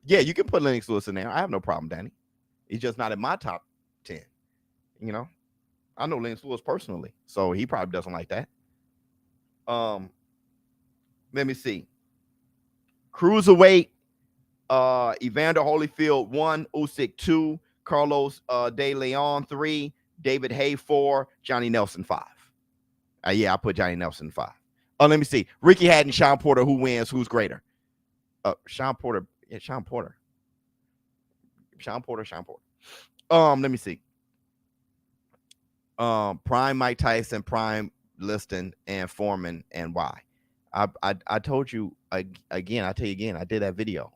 C: Yeah, you can put Lennox Lewis in there. I have no problem, Danny. He's just not in my top 10. You know, I know Lennox Lewis personally, so he probably doesn't like that. Let me see. Cruiserweight, Evander Holyfield 1, Usyk 2, Carlos De Leon 3, David Haye 4, Johnny Nelson 5. Yeah, I put Johnny Nelson 5. Let me see. Ricky Hatton, Sean Porter. Who wins? Who's greater? Sean Porter. Yeah, Sean Porter. Let me see. Prime Mike Tyson, Prime Liston, and Foreman, and why. I told you again. I tell you again. I did that video.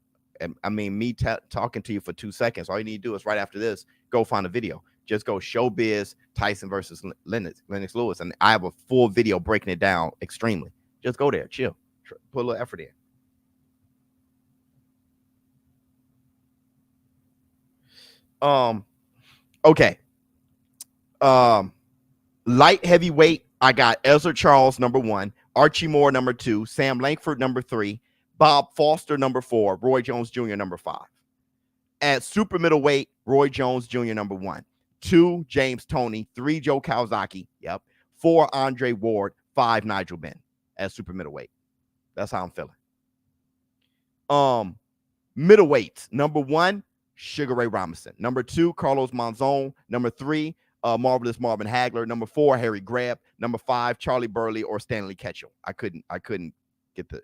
C: I mean, me talking to you for 2 seconds. All you need to do is right after this, go find a video. Just go ShowBizz Tyson versus Lennox Lewis, and I have a full video breaking it down extremely. Just go there, chill, put a little effort in. Okay. Light heavyweight, I got Ezra Charles number 1, Archie Moore number 2, Sam Langford number 3, Bob Foster number 4, Roy Jones Jr. number 5. At super middleweight, Roy Jones Jr. number 1, 2 James Toney, 3 Joe Kawasaki, 4 Andre Ward, 5 Nigel Benn at super middleweight. That's how I'm feeling. Middleweights, number 1, Sugar Ray Robinson. Number 2, Carlos Monzon. Number 3, Marvelous Marvin Hagler. Number 4, Harry Greb. Number 5, Charlie Burley or Stanley Ketchel. I couldn't get the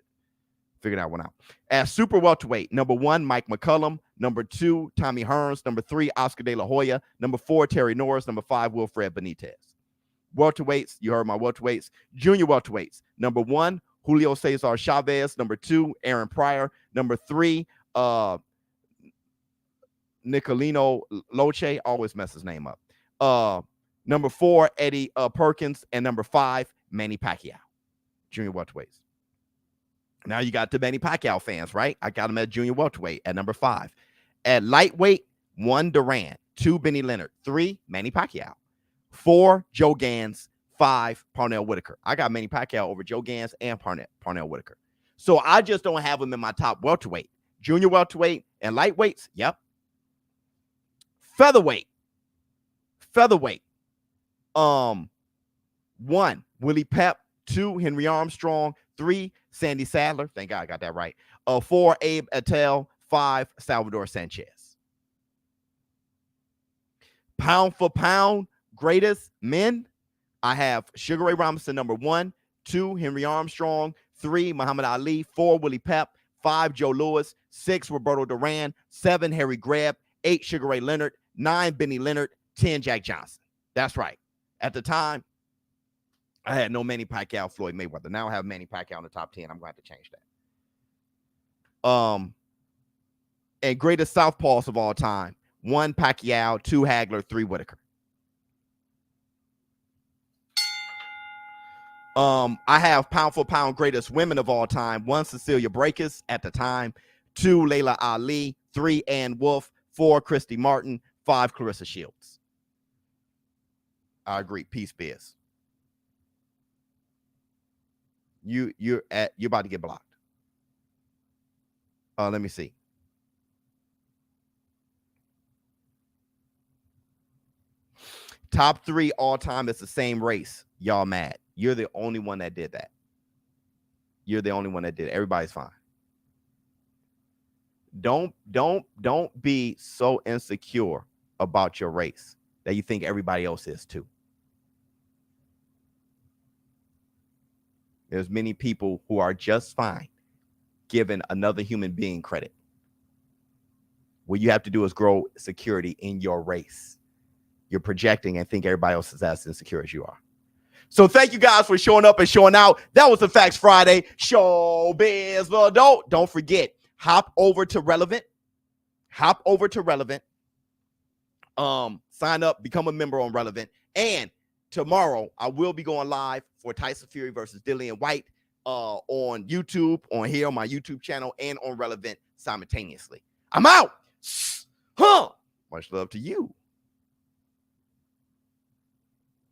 C: figure that one out. At super welterweight, number 1, Mike McCullum. Number 2, Tommy Hearns. Number 3, Oscar De La Hoya. Number 4, Terry Norris. Number 5, Wilfred Benitez. Welterweights, you heard my welterweights. Junior welterweights, number 1, Julio Cesar Chavez. Number 2, Aaron Pryor. Number 3, Nicolino Loche, always mess his name up. Number 4, Eddie Perkins, and number 5, Manny Pacquiao, junior welterweights. Now you got the Manny Pacquiao fans, right? I got him at junior welterweight at number 5. At lightweight, 1, Duran, 2, Benny Leonard, 3, Manny Pacquiao, 4, Joe Gans, 5, Parnell Whitaker. I got Manny Pacquiao over Joe Gans and Parnell Whitaker. So I just don't have him in my top welterweight. Junior welterweight and lightweights, yep. Featherweight. 1, Willie Pep, 2, Henry Armstrong, 3, Sandy Sadler. Thank God I got that right. 4, Abe Attell, 5, Salvador Sanchez. Pound for pound, greatest men. I have Sugar Ray Robinson, number 1, 2, Henry Armstrong, 3, Muhammad Ali, 4, Willie Pep, 5, Joe Louis, 6, Roberto Duran, 7, Harry Greb, 8, Sugar Ray Leonard, 9, Benny Leonard, 10, Jack Johnson. That's right. At the time, I had no Manny Pacquiao, Floyd Mayweather. Now I have Manny Pacquiao in the top 10. I'm going to have to change that. And greatest southpaws of all time. 1, Pacquiao, 2, Hagler, 3, Whitaker. I have pound for pound greatest women of all time. 1, Cecilia Brækhus at the time. 2, Layla Ali. 3, Ann Wolfe. 4, Christy Martin. 5, Clarissa Shields. I agree. Peace, Biz. You're about to get blocked. Let me see. Top 3 all time. It's the same race. Y'all mad. You're the only one that did that. You're the only one that did it. Everybody's fine. Don't be so insecure about your race that you think everybody else is too. There's many people who are just fine giving another human being credit. What you have to do is grow security in your race. You're projecting and think everybody else is as insecure as you are. So thank you guys for showing up and showing out. That was the Facts Friday. ShowBizz The Adult. Don't forget, hop over to Relevnt. Sign up, become a member on Relevnt. And tomorrow, I will be going live for Tyson Fury versus Dillian Whyte on YouTube, on here on my YouTube channel, and on Relevnt simultaneously. I'm out. Much love to you.